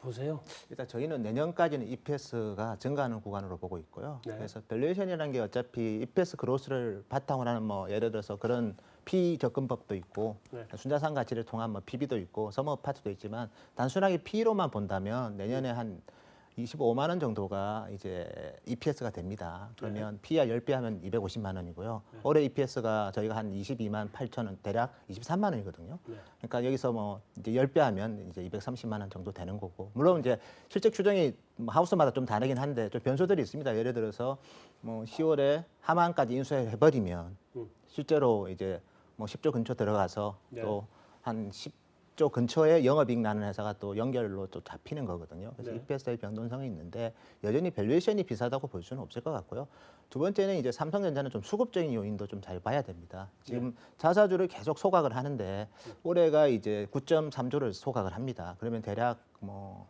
보세요? 일단 저희는 내년까지는 EPS가 증가하는 구간으로 보고 있고요. 네. 그래서 밸류에이션이라는 게 어차피 EPS 그로스를 바탕으로 하는 뭐 예를 들어서 그런 P 접근법도 있고 네. 순자산 가치를 통한 뭐 PB도 있고 서머 파트도 있지만 단순하게 P로만 본다면 내년에 한 25만 원 정도가 이제 EPS가 됩니다. 그러면 PR 10배 하면 250만 원이고요. 올해 EPS가 저희가 한 22만 8천 원, 대략 23만 원이거든요. 네. 그러니까 여기서 뭐 이제 10배 하면 이제 230만 원 정도 되는 거고. 물론 이제 실적 추정이 뭐 하우스마다 좀 다르긴 한데 좀 변수들이 있습니다. 예를 들어서 뭐 10월에 하만까지 인수해 버리면 실제로 이제 뭐 10조 근처 들어가서 네. 또 한 10조 근처에 영업이익 나는 회사가 또 연결로 또 잡히는 거거든요. 그래서 네. EPS의 변동성이 있는데 여전히 밸류에이션이 비싸다고 볼 수는 없을 것 같고요. 두 번째는 이제 삼성전자는 좀 수급적인 요인도 좀 잘 봐야 됩니다. 지금 자사주를 계속 소각을 하는데 올해가 이제 9.3조를 소각을 합니다. 그러면 대략 뭐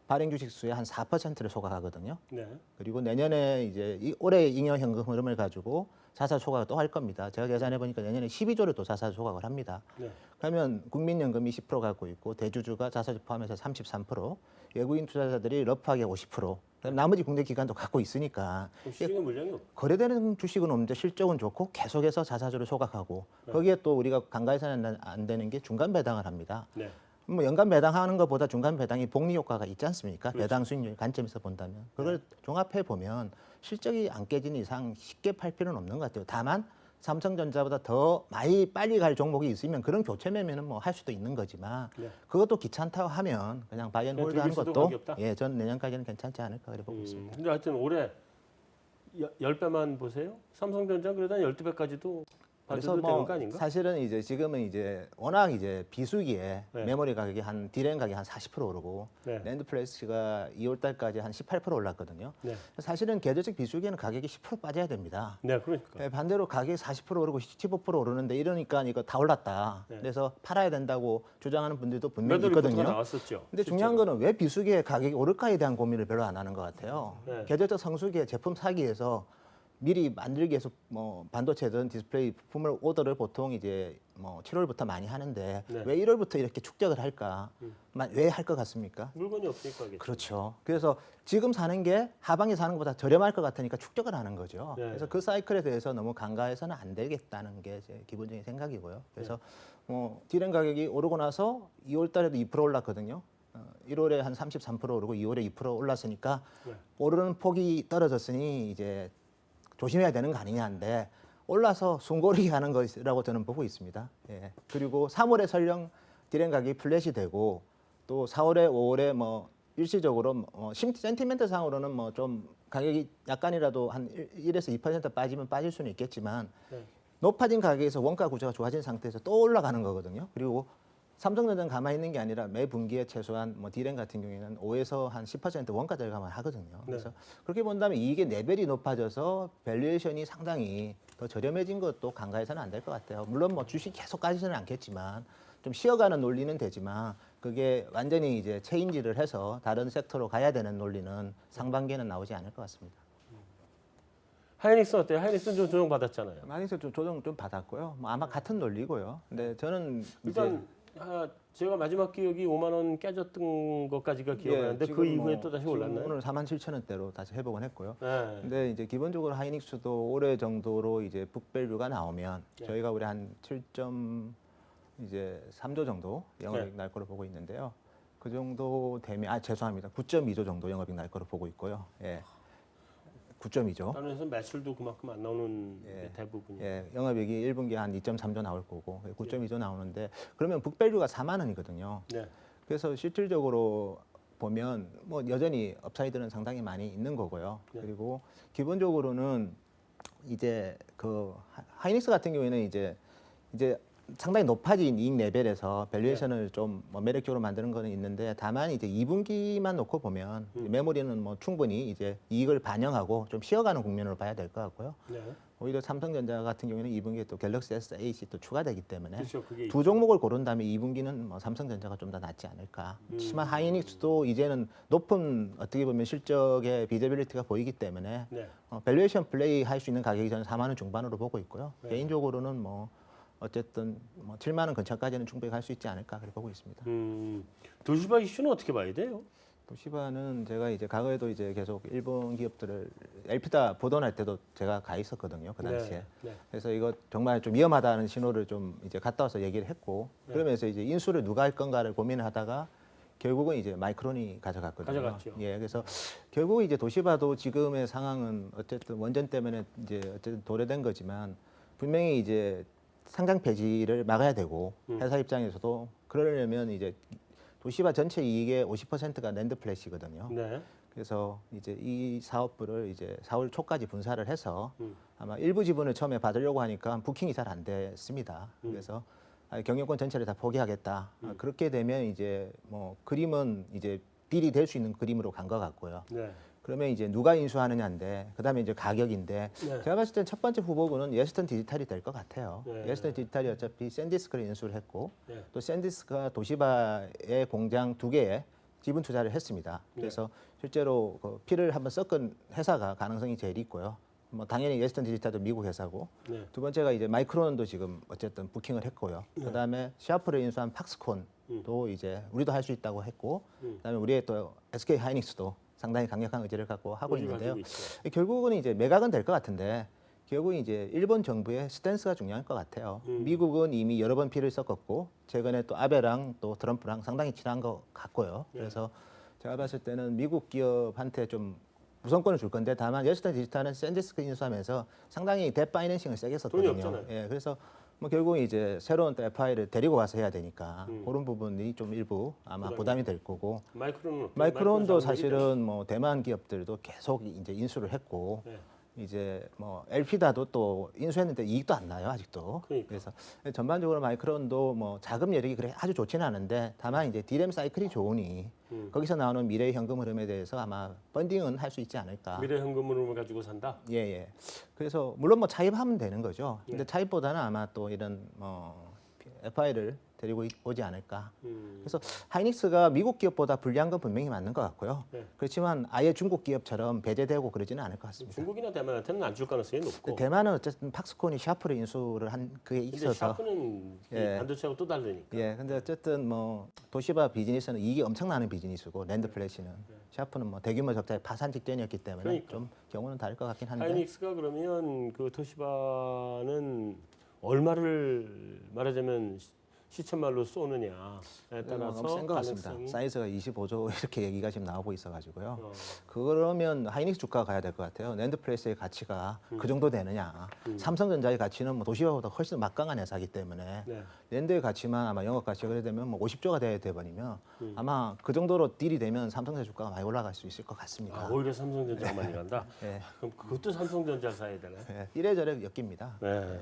발행 주식 수의 한 4%를 소각하거든요. 네. 그리고 내년에 이제 올해 잉여 현금 흐름을 가지고 자사 소각을 또 할 겁니다. 제가 계산해 보니까 내년에 12조를 또 자사 소각을 합니다. 네. 그러면 국민연금이 10% 갖고 있고 대주주가 자사주 포함해서 33%, 외국인 투자자들이 러프하게 50%, 그다음에 나머지 국내 기관도 갖고 있으니까 시중에 물량이 없. 거래되는 주식은 없는데 실적은 좋고 계속해서 자사주를 소각하고 거기에 또 우리가 간과해서는 안 되는 게 중간 배당을 합니다. 네. 뭐 연간 배당하는 것보다 중간 배당이 복리 효과가 있지 않습니까? 배당 수익률 관점에서 본다면 그걸 종합해 보면 실적이 안 깨지는 이상 쉽게 팔 필요는 없는 것 같아요. 다만 삼성전자보다 더 많이 빨리 갈 종목이 있으면 그런 교체 매매는 뭐 할 수도 있는 거지만 네. 그것도 귀찮다고 하면 그냥 바이앤 그냥 홀드하는 들길 수도 것도 각이 없다? 예, 전 내년까지는 괜찮지 않을까 그래 보고 있습니다. 근데 하여튼 올해 10배만 보세요. 삼성전자 그래도 한 12배까지도 그래서 봐도 되는 뭐 거 아닌가? 사실은 이제 지금은 이제 워낙 이제 비수기에 네. 메모리 가격이 한 디램 가격이 한 40% 오르고 네. 랜드 플레이스가 2월 달까지 한 18% 올랐거든요. 네. 사실은 계절적 비수기에는 가격이 10% 빠져야 됩니다. 네, 그러니까. 네, 반대로 가격이 40% 오르고 15% 오르는데 이러니까 이거 다 올랐다. 네. 그래서 팔아야 된다고 주장하는 분들도 분명히 매도 리포트가 있거든요. 나왔었죠. 근데 중요한 거는 왜 비수기에 가격이 오를까에 대한 고민을 별로 안 하는 것 같아요. 네. 계절적 성수기에 제품 사기 위해서 미리 만들기 위해서 뭐 반도체든 디스플레이 부품을 오더를 보통 이제 뭐 7월부터 많이 하는데 네. 왜 1월부터 이렇게 축적을 할까? 왜 할 것 같습니까? 물건이 없으니까 하겠죠. 그렇죠. 그래서 지금 사는 게 하반기 사는 것보다 저렴할 것 같으니까 축적을 하는 거죠. 네. 그래서 그 사이클에 대해서 너무 간과해서는 안 되겠다는 게 제 기본적인 생각이고요. 그래서 뭐 디램 가격이 오르고 나서 2월 달에도 2% 올랐거든요. 1월에 한 33% 오르고 2월에 2% 올랐으니까 네. 오르는 폭이 떨어졌으니 이제 조심해야 되는 거 아니냐인데 올라서 숨고르기 하는 것이라고 저는 보고 있습니다. 예. 그리고 3월에 설령 디램 가격이 플랫이 되고 또 4월에 5월에 뭐 일시적으로 센티멘트 상으로는 뭐 좀 가격이 약간이라도 한 1에서 2% 빠지면 빠질 수는 있겠지만 네. 높아진 가격에서 원가 구조가 좋아진 상태에서 또 올라가는 거거든요. 그리고 삼성전자는 가만히 있는 게 아니라 매 분기에 최소한 뭐 디램 같은 경우에는 5에서 한 10% 원가 절감을 하거든요. 그래서 그렇게 본다면 이익의 레벨이 높아져서 밸류에이션이 상당히 더 저렴해진 것도 간과해서는 안 될 것 같아요. 물론 뭐 주식 계속 가지지는 않겠지만 좀 쉬어가는 논리는 되지만 그게 완전히 이제 체인지를 해서 다른 섹터로 가야 되는 논리는 상반기에는 나오지 않을 것 같습니다. 하이닉스 어때요? 하이닉스는 좀 조정 받았잖아요. 마이닉스 좀 조정 좀 받았고요. 뭐 아마 같은 논리고요. 근데 저는 일단 제가 마지막 기억이 5만 원 깨졌던 것까지가 기억나는데 그 이후에 또 다시 올랐나요? 오늘 47,000원대로 다시 회복은 했고요. 네. 근데 이제 기본적으로 하이닉스도 올해 정도로 이제 북밸류가 나오면 네. 저희가 올해 한 7.3조 정도 영업이익 날 거로 보고 있는데요. 그 정도 되면 죄송합니다. 9.2조 정도 영업이익 날 거로 보고 있고요. 예. 9.2조. 다른 회사 매출도 그만큼 안 나오는 예. 게 대부분이. 예, 영업이익이 1분기에 한 2.3조 나올 거고 9.2조 나오는데 그러면 북밸류가 4만 원이거든요. 네. 그래서 실질적으로 보면 뭐 여전히 업사이드는 상당히 많이 있는 거고요. 네. 그리고 기본적으로는 이제 그 하이닉스 같은 경우에는 이제 상당히 높아진 이익 레벨에서 밸류에이션을 좀 뭐 매력적으로 만드는 거는 있는데 다만 이제 2분기만 놓고 보면 메모리는 뭐 충분히 이제 이익을 반영하고 좀 쉬어가는 국면으로 봐야 될 것 같고요. 네. 오히려 삼성전자 같은 경우에는 2분기에 또 갤럭시 S8이 또 추가되기 때문에 그렇죠. 그게 두 종목을 고른다면 2분기는 뭐 삼성전자가 좀 더 낫지 않을까. 하지만 하이닉스도 이제는 높은 어떻게 보면 실적의 비저빌리티가 보이기 때문에 네. 밸류에이션 플레이 할 수 있는 가격이 저는 4만 원 중반으로 보고 있고요. 네. 개인적으로는 뭐 어쨌든 뭐 7만 원 근처까지는 충분히 갈 수 있지 않을까 그렇게 보고 있습니다. 도시바 이슈는 어떻게 봐야 돼요? 도시바는 제가 이제 과거에도 이제 계속 일본 기업들을 엘피다 보도할 때도 제가 가 있었거든요. 그 당시에. 네. 그래서 이거 정말 좀 위험하다는 신호를 좀 이제 갔다 와서 얘기를 했고 그러면서 이제 인수를 누가 할 건가를 고민을 하다가 결국은 이제 마이크론이 가져갔거든요. 가져갔죠. 예, 그래서 결국 이제 도시바도 지금의 상황은 어쨌든 원전 때문에 이제 어쨌든 도래된 거지만 분명히 이제 상장 폐지를 막아야 되고 회사 입장에서도 그러려면 이제 도시바 전체 이익의 50%가 낸드 플래시거든요. 네. 그래서 이제 이 사업부를 이제 4월 초까지 분사를 해서 아마 일부 지분을 처음에 받으려고 하니까 부킹이 잘 안 됐습니다. 그래서 경영권 전체를 다 포기하겠다. 그렇게 되면 이제 뭐 그림은 이제 딜이 될 수 있는 그림으로 간 것 같고요. 네. 그러면 이제 누가 인수하느냐인데 그다음에 이제 가격인데 네. 제가 봤을 땐 첫 번째 후보군은 예스턴 디지털이 될 것 같아요. 네. 예스턴 디지털이 어차피 샌디스크를 인수를 했고 네. 또 샌디스크가 도시바의 공장 2개에 지분 투자를 했습니다. 그래서 실제로 그 피를 한번 섞은 회사가 가능성이 제일 있고요. 뭐 당연히 예스턴 디지털도 미국 회사고 네. 두 번째가 이제 마이크론도 지금 어쨌든 부킹을 했고요. 그다음에 샤프를 인수한 팍스콘도 이제 우리도 할 수 있다고 했고 그다음에 우리의 또 SK 하이닉스도 상당히 강력한 의지를 갖고 하고 의지 있는데요. 가지고 있죠. 결국은 이제 매각은 될 것 같은데 결국 이제 일본 정부의 스탠스가 중요할 것 같아요. 미국은 이미 여러 번 피를 섞었고 최근에 또 아베랑 또 트럼프랑 상당히 친한 것 같고요. 그래서 제가 봤을 때는 미국 기업한테 좀 우선권을 줄 건데 다만 예스턴 디지털은 샌디스크 인수하면서 상당히 뎨파이낸싱을 세게 돈이 썼거든요. 없잖아요. 예, 그래서 뭐 결국 이제 새로운 또 FI를 데리고 와서 해야 되니까 그런 부분이 좀 일부 아마 부담이 될 거고 마이크론은 어때요? 마이크론도 마이크론 사실은 뭐 대만 기업들도 계속 이제 인수를 했고 네. 이제 뭐 엘피다도 또 인수했는데 이익도 안 나요 아직도. 그러니까. 그래서 전반적으로 마이크론도 뭐 자금 여력이 그래 아주 좋지는 않은데 다만 이제 디램 사이클이 좋으니 거기서 나오는 미래 현금 흐름에 대해서 아마 펀딩은 할 수 있지 않을까. 미래 현금으로 가지고 산다. 예, 예. 그래서 물론 뭐 차입하면 되는 거죠. 근데 차입보다는 아마 또 이런 뭐 FI를 데리고 오지 않을까. 음. 그래서 하이닉스가 미국 기업보다 불리한 건 분명히 맞는 것 같고요. 네. 그렇지만 아예 중국 기업처럼 배제되고 그러지는 않을 것 같습니다. 중국이나 대만한테는 안 줄 가능성이 높고. 대만은 어쨌든 팍스콘이 샤프를 인수를 한 그게 근데 있어서 샤프는 이 예. 반도체하고 또 다르니까. 예, 근데 어쨌든 뭐 도시바 비즈니스는 이익이 엄청나는 비즈니스고 랜드 플래시는 샤프는 뭐 대규모 적자의 파산 직전이었기 때문에 그러니까. 좀 경우는 다를 것 같긴 한데 하이닉스가 그러면 그 토시바는 얼마를 말하자면 시천말로 쏘느냐에 따라서 너무 센 것 같습니다. 가능성이 사이즈가 25조 이렇게 얘기가 지금 나오고 있어가지고요. 어, 그러면 하이닉스 주가가 가야 될 것 같아요. 랜드 플레이스의 가치가 그 정도 되느냐. 삼성전자의 가치는 뭐 도시바보다 훨씬 막강한 회사이기 때문에 네. 랜드의 가치만 아마 영업 가치가 그래 되면 뭐 50조가 돼야 돼버리면 아마 그 정도로 딜이 되면 삼성전자 주가가 많이 올라갈 수 있을 것 같습니다. 아, 오히려 삼성전자가 많이 간다. 예, 그럼 그것도 삼성전자 사야 되네. 예, 이래저래 엮입니다. 네.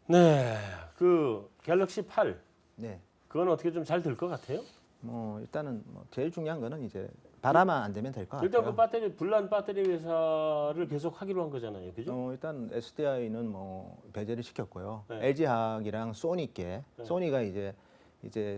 네. 그 갤럭시 8 네. 그건 어떻게 좀 잘 될 것 같아요? 뭐 일단은 뭐 제일 중요한 거는 이제 바라만 안 되면 될 것 일단 같아요. 그 배터리 불난 배터리 회사를 계속 하기로 한 거잖아요. 그죠? 일단 SDI는 뭐 배제를 시켰고요. 네. LG화학이랑 소니께 네. 소니가 이제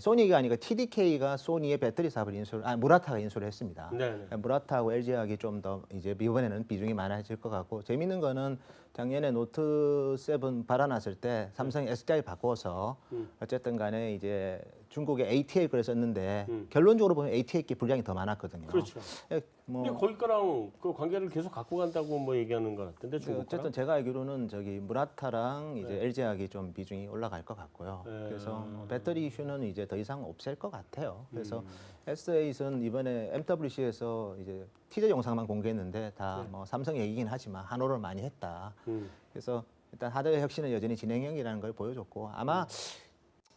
소니가 아니라 TDK가 소니의 배터리 사업을 무라타가 인수를 했습니다. 네, 네. 무라타하고 LG화학이 좀 더 이제 이번에는 비중이 많아질 것 같고 재밌는 거는 작년에 노트 7 발안났을 때 삼성이 SDI 바꿔서 어쨌든 간에 이제 중국의 ATL 걸 썼는데 결론적으로 보면 ATL께 분량이 더 많았거든요. 그렇죠. 예, 뭐 근데 거기 거랑 그 관계를 계속 갖고 간다고 뭐 얘기하는 것 같은데 중국 어쨌든 거랑? 제가 알기로는 저기 무라타랑 이제 LG화학이 좀 비중이 올라갈 것 같고요. 네. 그래서 배터리 이슈는 이제 더 이상 없앨 것 같아요. 그래서 S8은 이번에 MWC에서 이제 티저 영상만 공개했는데 다 뭐 삼성 얘기긴 하지만 한호를 많이 했다. 그래서 일단 하드웨어 혁신은 여전히 진행형이라는 걸 보여줬고 아마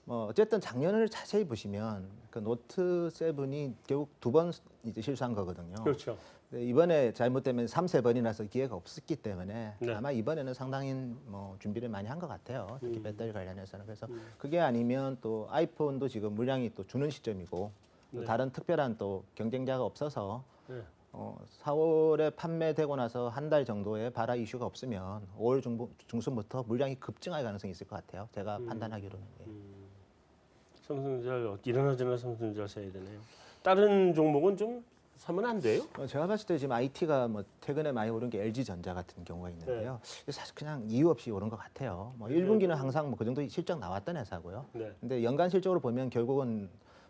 뭐 어쨌든 작년을 자세히 보시면 그 노트 7이 결국 두 번 이제 실수한 거거든요. 그렇죠. 네, 이번에 잘못되면 3, 4번이나서 기회가 없었기 때문에 네. 아마 이번에는 상당히 뭐 준비를 많이 한 것 같아요. 특히 배터리 관련해서는. 그래서 그게 아니면 또 아이폰도 지금 물량이 또 주는 시점이고 또 네. 다른 특별한 또 경쟁자가 없어서 네. 4월에 판매되고 나서 한 달 정도의 발화 이슈가 없으면 5월 중순부터 물량이 급증할 가능성이 있을 것 같아요. 제가 판단하기로는. 예. 삼성전자를 일어나저나 삼성전자 사야 되네요. 다른 종목은 좀 사면 안 돼요? 제가 봤을 때 지금 IT가 뭐 최근에 많이 오른 게 LG전자 같은 경우가 있는데요. 사실 그냥 이유 없이 오른 것 같아요. 뭐 1분기는 항상 뭐 그 정도 실적 나왔던 회사고요. 네. 근데 연간 실적으로 보면 결국은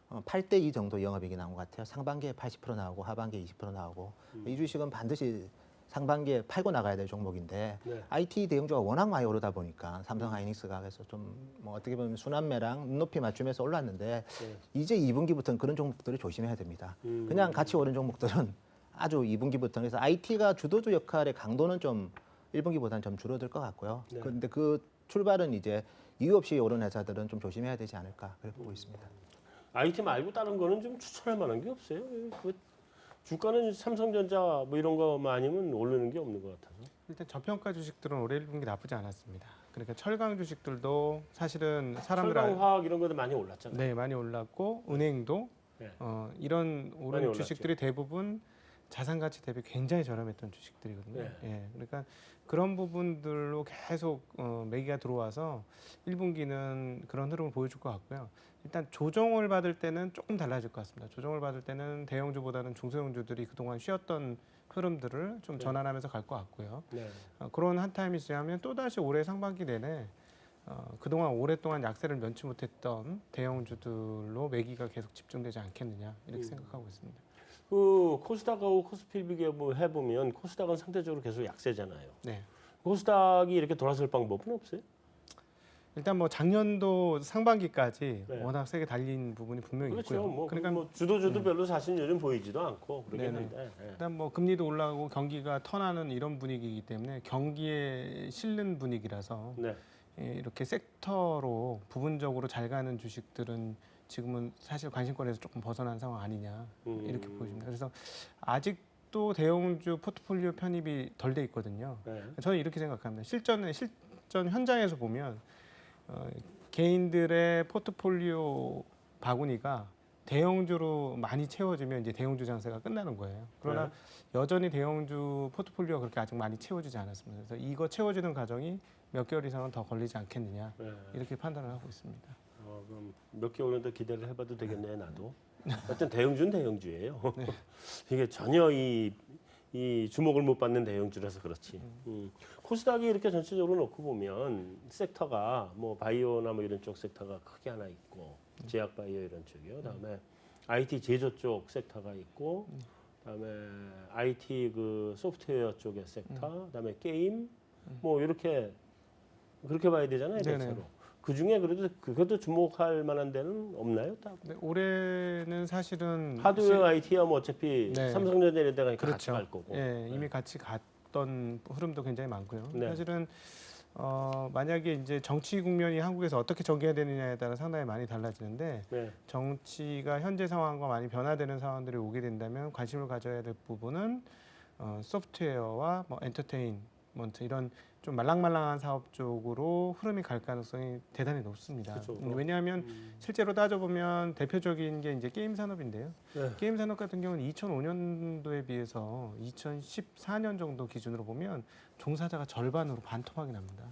8대 2 정도 영업이익이 나온 것 같아요. 상반기에 80% 나오고 하반기에 20% 나오고 이 주식은 반드시 상반기에 팔고 나가야 될 종목인데 네. IT 대형주가 워낙 많이 오르다 보니까 삼성 하이닉스가 그래서 좀 뭐 어떻게 보면 순환매랑 눈높이 맞추면서 올랐는데 이제 2분기부터는 그런 종목들을 조심해야 됩니다. 그냥 같이 오른 종목들은 아주 2분기부터 그래서 IT가 주도주 역할의 강도는 좀 1분기보다는 좀 줄어들 것 같고요. 네. 그런데 그 출발은 이제 이유 없이 오른 회사들은 좀 조심해야 되지 않을까 그렇게 보고 있습니다. IT 말고 다른 거는 좀 추천할 만한 게 없어요. 그 주가는 삼성전자 뭐 이런 거만 아니면 오르는 게 없는 것 같아서. 일단 저평가 주식들은 올해 1분기 나쁘지 않았습니다. 그러니까 철강 주식들도 사실은 사람들 철강화학 이런 것도 많이 올랐잖아요. 네, 많이 올랐고 은행도 네. 이런 많이 오른 올랐죠. 주식들이 대부분 자산 가치 대비 굉장히 저렴했던 주식들이거든요. 네. 예, 그러니까 그런 부분들로 계속 매기가 들어와서 1분기는 그런 흐름을 보여줄 것 같고요. 일단 조정을 받을 때는 조금 달라질 것 같습니다. 조정을 받을 때는 대형주보다는 중소형주들이 그동안 쉬었던 흐름들을 좀 네. 전환하면서 갈 것 같고요. 네. 그런 한 타임이 지나면 또 다시 올해 상반기 내내 그동안 오랫동안 약세를 면치 못했던 대형주들로 매기가 계속 집중되지 않겠느냐 이렇게 생각하고 있습니다. 그 코스닥하고 코스피 비교해 보면 코스닥은 상대적으로 계속 약세잖아요. 네. 코스닥이 이렇게 돌아설 방법은 없어요? 일단 뭐 작년도 상반기까지 네. 워낙 세게 달린 부분이 분명히 그렇죠. 있고요. 뭐, 그러니까 뭐 주도주도 별로 사실 요즘 보이지도 않고 그러긴 네네. 한데. 예. 일단 뭐 금리도 올라가고 경기가 턴하는 이런 분위기이기 때문에 경기에 실는 분위기라서 네. 이렇게 섹터로 부분적으로 잘 가는 주식들은 지금은 사실 관심권에서 조금 벗어난 상황 아니냐 이렇게 보여집니다. 그래서 아직도 대형주 포트폴리오 편입이 덜 돼 있거든요. 네. 저는 이렇게 생각합니다. 실전 현장에서 보면 개인들의 포트폴리오 바구니가 대형주로 많이 채워지면 이제 대형주 장세가 끝나는 거예요. 그러나 여전히 대형주 포트폴리오가 그렇게 아직 많이 채워지지 않았습니다. 그래서 이거 채워지는 과정이 몇 개월 이상은 더 걸리지 않겠느냐 네. 이렇게 판단을 하고 있습니다. 그럼 몇 개월은 더 기대를 해봐도 되겠네 나도. 어떤 대형주는 대형주예요. 이게 전혀 이 주목을 못 받는 대형주라서 그렇지. 코스닥이 이렇게 전체적으로 놓고 보면 섹터가 뭐 바이오나 뭐 이런 쪽 섹터가 크게 하나 있고 제약 바이오 이런 쪽이요. 그다음에 IT 제조 쪽 섹터가 있고, 그다음에 IT 그 소프트웨어 쪽의 섹터, 그다음에 게임 뭐 이렇게 그렇게 봐야 되잖아요. 네네. 대체로. 그 중에 그래도 주목할 만한 데는 없나요? 다 네, 올해는 사실은 하드웨어 IT야 뭐 어차피 네. 삼성전자 이런 데가 같이 그렇죠. 갈 거고. 예, 이미 같이 갔던 흐름도 굉장히 많고요. 네. 사실은 만약에 이제 정치 국면이 한국에서 어떻게 전개가 되느냐에 따라 상당히 많이 달라지는데 네. 정치가 현재 상황과 많이 변화되는 상황들이 오게 된다면 관심을 가져야 될 부분은 소프트웨어와 뭐 엔터테인먼트 이런 좀 말랑말랑한 사업 쪽으로 흐름이 갈 가능성이 대단히 높습니다. 그쵸. 왜냐하면 실제로 따져보면 대표적인 게 이제 게임 산업인데요. 네. 게임 산업 같은 경우는 2005년도에 비해서 2014년 정도 기준으로 보면 종사자가 절반으로 반토막이 납니다.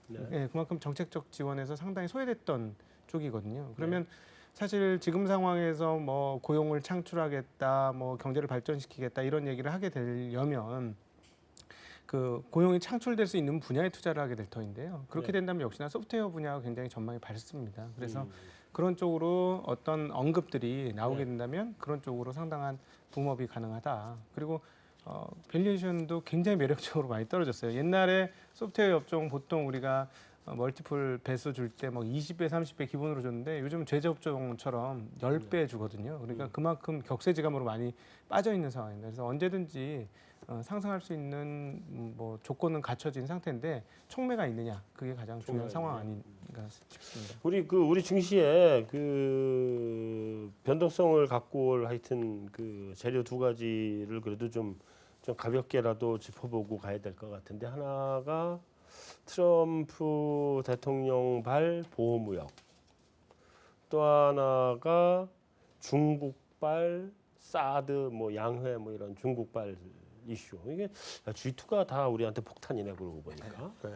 네. 예, 그만큼 정책적 지원에서 상당히 소외됐던 쪽이거든요. 그러면 사실 지금 상황에서 뭐 고용을 창출하겠다, 뭐 경제를 발전시키겠다 이런 얘기를 하게 되려면 그 고용이 창출될 수 있는 분야에 투자를 하게 될 터인데요. 그렇게 네. 된다면 역시나 소프트웨어 분야가 굉장히 전망이 밝습니다. 그래서 그런 쪽으로 어떤 언급들이 나오게 네. 된다면 그런 쪽으로 상당한 붐업이 가능하다. 그리고 밸류에이션도 굉장히 매력적으로 많이 떨어졌어요. 옛날에 소프트웨어 업종 보통 우리가 멀티플 배수 줄 때 막 20배, 30배 기본으로 줬는데 요즘은 제조 업종처럼 10배 주거든요. 그러니까 그만큼 격세지감으로 많이 빠져 있는 상황입니다. 그래서 언제든지 상승할 수 있는 뭐 조건은 갖춰진 상태인데 촉매가 있느냐 그게 가장 중요한 촉매가 상황 있느냐. 아닌가 싶습니다. 우리 증시에 그 변동성을 갖고 올 하여튼 그 재료 두 가지를 그래도 좀 가볍게라도 짚어보고 가야 될 것 같은데, 하나가 트럼프 대통령발 보호무역, 또 하나가 중국발 사드 뭐 양회 뭐 이런 중국발 이슈. 이게 G2가 다 우리한테 폭탄이네 그러고 보니까. 네.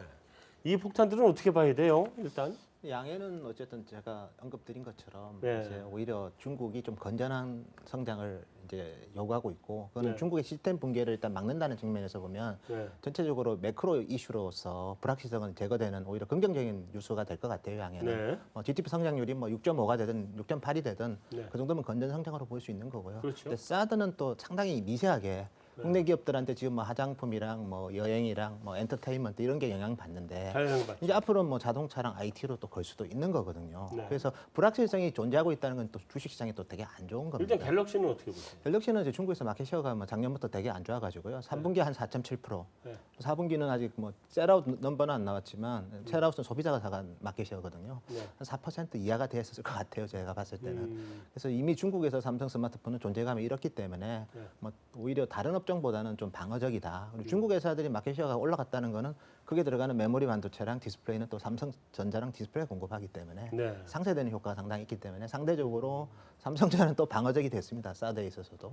이 폭탄들은 어떻게 봐야 돼요? 일단. 양해는 어쨌든 제가 언급드린 것처럼 네. 이제 오히려 중국이 좀 건전한 성장을 이제 요구하고 있고, 그거는 네. 중국의 시스템 붕괴를 일단 막는다는 측면에서 보면 네. 전체적으로 매크로 이슈로서 불확실성은 제거되는 오히려 긍정적인 뉴스가 될 것 같아요. 양해는 네. GDP 성장률이 뭐 6.5가 되든 6.8이 되든 네. 그 정도면 건전 성장으로 볼 수 있는 거고요. 그렇죠. 근데 사드는 또 상당히 미세하게 국내 기업들한테 지금 뭐 화장품이랑 뭐 여행이랑 뭐 엔터테인먼트 이런 게 영향 받는데, 다양한 것 이제 앞으로 뭐 자동차랑 IT로 또 걸 수도 있는 거거든요. 네. 그래서 불확실성이 존재하고 있다는 건 또 주식시장에 또 되게 안 좋은 겁니다. 일단 갤럭시는 어떻게 보세요? 갤럭시는 이제 중국에서 마켓시어가 뭐 작년부터 되게 안 좋아가지고요. 3분기 한 4.7%, 네. 4분기는 아직 뭐 셀아웃 넘버는 안 나왔지만 셀아웃은 소비자가 사간 마켓시어거든요. 네. 한 4% 이하가 됐을 것 같아요. 제가 봤을 때는. 음. 그래서 이미 중국에서 삼성 스마트폰은 존재감이 이렇기 때문에 네. 뭐 오히려 다른 업종보다는 좀 방어적이다. 그리고 중국 회사들이 마켓시어가 올라갔다는 거는 그게 들어가는 메모리 반도체랑 디스플레이는 또 삼성전자랑 디스플레이 공급하기 때문에 네. 상쇄되는 효과가 상당히 있기 때문에 상대적으로 삼성전자는 또 방어적이 됐습니다. 사드에 있어서도.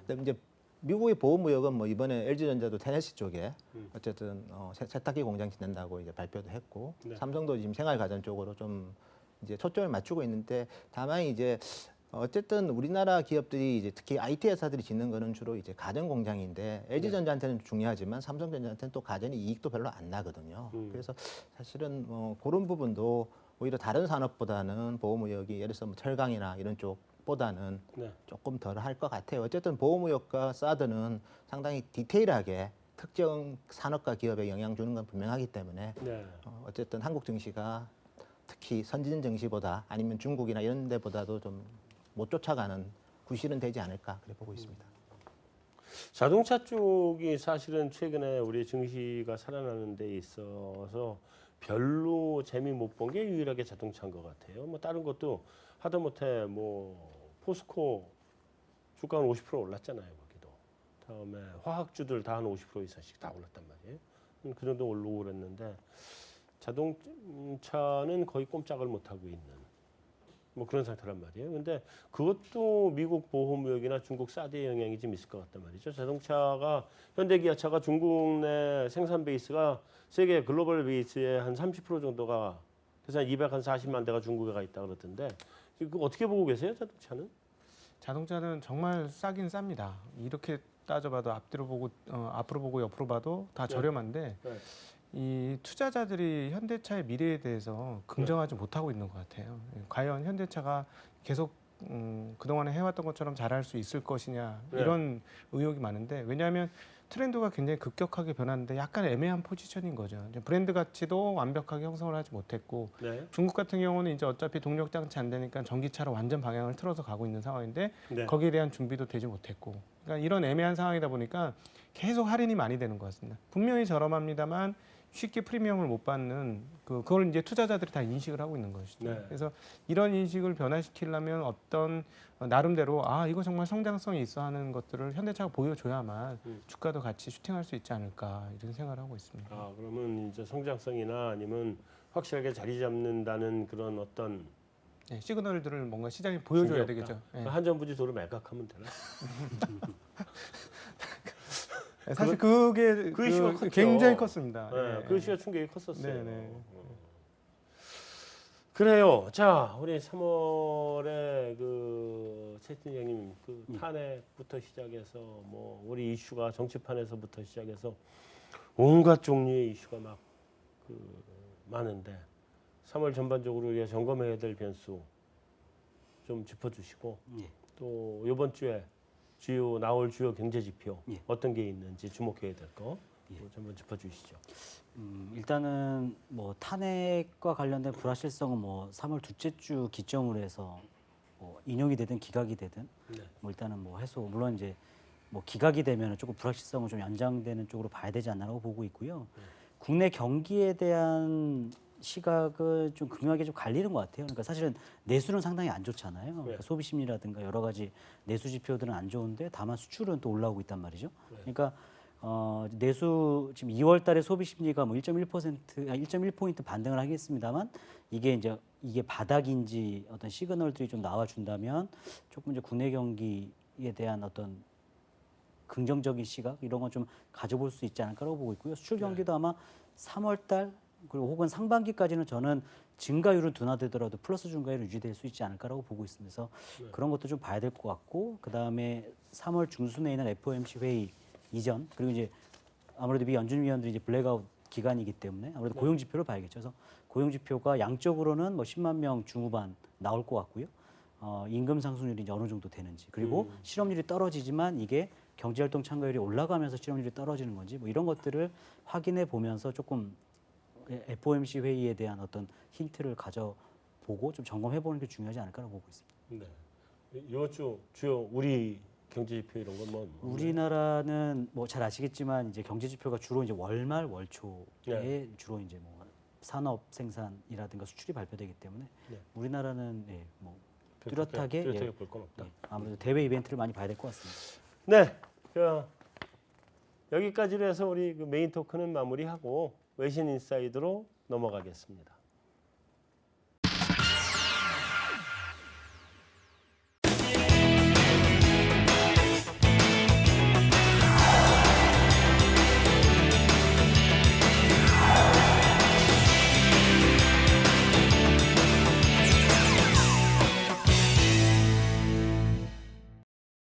근데 이제 미국의 보호무역은 뭐 이번에 LG전자도 테네시 쪽에 어쨌든 세탁기 공장 짓는다고 이제 발표도 했고, 네. 삼성도 지금 생활가전 쪽으로 좀 이제 초점을 맞추고 있는데, 다만 이제 어쨌든 우리나라 기업들이 이제 특히 IT 회사들이 짓는 거는 주로 이제 가전 공장인데, LG전자한테는 중요하지만 삼성전자한테는 또 가전이 이익도 별로 안 나거든요. 그래서 사실은 뭐 그런 부분도 오히려 다른 산업보다는 보호무역이 예를 들어서 뭐 철강이나 이런 쪽보다는 네. 조금 덜 할 것 같아요. 어쨌든 보호무역과 사드는 상당히 디테일하게 특정 산업과 기업에 영향 주는 건 분명하기 때문에 네. 어쨌든 한국 증시가 특히 선진 증시보다 아니면 중국이나 이런 데보다도 좀 못 쫓아가는 구실은 되지 않을까 그래 보고 있습니다. 자동차 쪽이 사실은 최근에 우리 증시가 살아나는 데 있어서 별로 재미 못 본 게 유일하게 자동차인 것 같아요. 뭐 다른 것도 하다못해 뭐 포스코 주가는 50% 올랐잖아요, 거기도. 다음에 화학주들 다 한 50% 이상씩 다 올랐단 말이에요. 그 정도 오르고 그랬는데 자동차는 거의 꼼짝을 못 하고 있는 뭐 그런 상태란 말이에요. 근데 그것도 미국 보호무역이나 중국 사드의 영향이 좀 있을 것 같단 말이죠. 자동차가 현대 기아차가 중국 내 생산 베이스가 세계 글로벌 베이스의 한 30% 정도가 그래서 한 240만 대가 중국에 가 있다 그러던데 이거 어떻게 보고 계세요, 자동차는? 자동차는 정말 싸긴 쌉니다. 이렇게 따져봐도 앞뒤로 보고 앞으로 보고 옆으로 봐도 다 네. 저렴한데 네. 이 투자자들이 현대차의 미래에 대해서 긍정하지 못하고 있는 것 같아요. 과연 현대차가 계속 그동안에 해왔던 것처럼 잘할 수 있을 것이냐 네. 이런 의혹이 많은데 왜냐하면 트렌드가 굉장히 급격하게 변하는데 약간 애매한 포지션인 거죠. 이제 브랜드 가치도 완벽하게 형성을 하지 못했고 네. 중국 같은 경우는 이제 어차피 동력 장치 안 되니까 전기차로 완전 방향을 틀어서 가고 있는 상황인데 네. 거기에 대한 준비도 되지 못했고 그러니까 이런 애매한 상황이다 보니까 계속 할인이 많이 되는 것 같습니다. 분명히 저렴합니다만 쉽게 프리미엄을 못 받는 그걸 이제 투자자들이 다 인식을 하고 있는 것이죠. 네. 그래서 이런 인식을 변화시키려면 어떤 나름대로 이거 정말 성장성이 있어 하는 것들을 현대차가 보여줘야만 주가도 같이 슈팅할 수 있지 않을까 이런 생각을 하고 있습니다. 아, 그러면 이제 성장성이나 아니면 확실하게 자리 잡는다는 그런 어떤 네, 시그널들을 뭔가 시장에 보여줘야 신경 되겠죠. 네. 한전부지 도로 매각하면 되나? 사실 그게 그 이슈가 컸죠. 굉장히 컸습니다. 네, 네. 그 시가 충격이 컸었어요. 네, 네. 그래요. 자, 우리 3월에 그 최진영님 그 탄핵부터 시작해서 뭐 우리 이슈가 정치판에서부터 시작해서 온갖 종류의 이슈가 막 그 많은데 3월 전반적으로 우리가 점검해야 될 변수 좀 짚어주시고 예. 또 이번 주에 나올 주요 경제 지표 예. 어떤 게 있는지 주목해야 될 거 예. 한번 짚어주시죠. 일단은 뭐 탄핵과 관련된 불확실성은 뭐 3월 둘째 주 기점으로 해서 뭐 인용이 되든 기각이 되든 네. 뭐 일단은 뭐 해소 물론 이제 뭐 기각이 되면 조금 불확실성은 좀 연장되는 쪽으로 봐야 되지 않나라고 보고 있고요. 국내 경기에 대한 시각은 좀 극명하게 좀 갈리는 것 같아요. 그러니까 사실은 내수는 상당히 안 좋잖아요. 그러니까 네. 소비 심리라든가 여러 가지 내수 지표들은 안 좋은데 다만 수출은 또 올라오고 있단 말이죠. 그러니까 내수 지금 2월 달에 소비 심리가 뭐 1.1포인트 반등을 하겠습니다만 이게 바닥인지 어떤 시그널들이 좀 나와 준다면 조금 이제 국내 경기에 대한 어떤 긍정적인 시각 이런 건 좀 가져볼 수 있지 않을까라고 보고 있고요. 수출 경기도 아마 3월 달 그리고 혹은 상반기까지는 저는 증가율은 둔화되더라도 플러스 증가율은 유지될 수 있지 않을까라고 보고 있습니다. 그래서 그런 것도 좀 봐야 될 것 같고 그다음에 3월 중순에 있는 FOMC 회의 이전 그리고 이제 아무래도 미 연준 위원들이 이제 블랙아웃 기간이기 때문에 아무래도 고용 지표를 봐야겠죠. 그래서 고용 지표가 양적으로는 뭐 10만 명 중후반 나올 것 같고요. 임금 상승률이 이제 어느 정도 되는지 그리고 실업률이 떨어지지만 이게 경제활동 참가율이 올라가면서 실업률이 떨어지는 건지 뭐 이런 것들을 확인해 보면서 조금 FOMC 회의에 대한 어떤 힌트를 가져보고 좀 점검해 보는 게 중요하지 않을까라고 보고 있습니다. 네. 이번 주 주요 우리 경제 지표 이런 건 뭐 우리나라는 뭐 잘 아시겠지만 이제 경제 지표가 주로 이제 월말 월초에 네. 주로 이제 뭐 산업 생산이라든가 수출이 발표되기 때문에 네. 우리나라는 뭐 뚜렷하게 볼 건 없다. 아무래도 대외 이벤트를 많이 봐야 될 것 같습니다. 네. 여기까지로 해서 우리 그 메인 토크는 마무리하고 외신 인사이드로 넘어가겠습니다.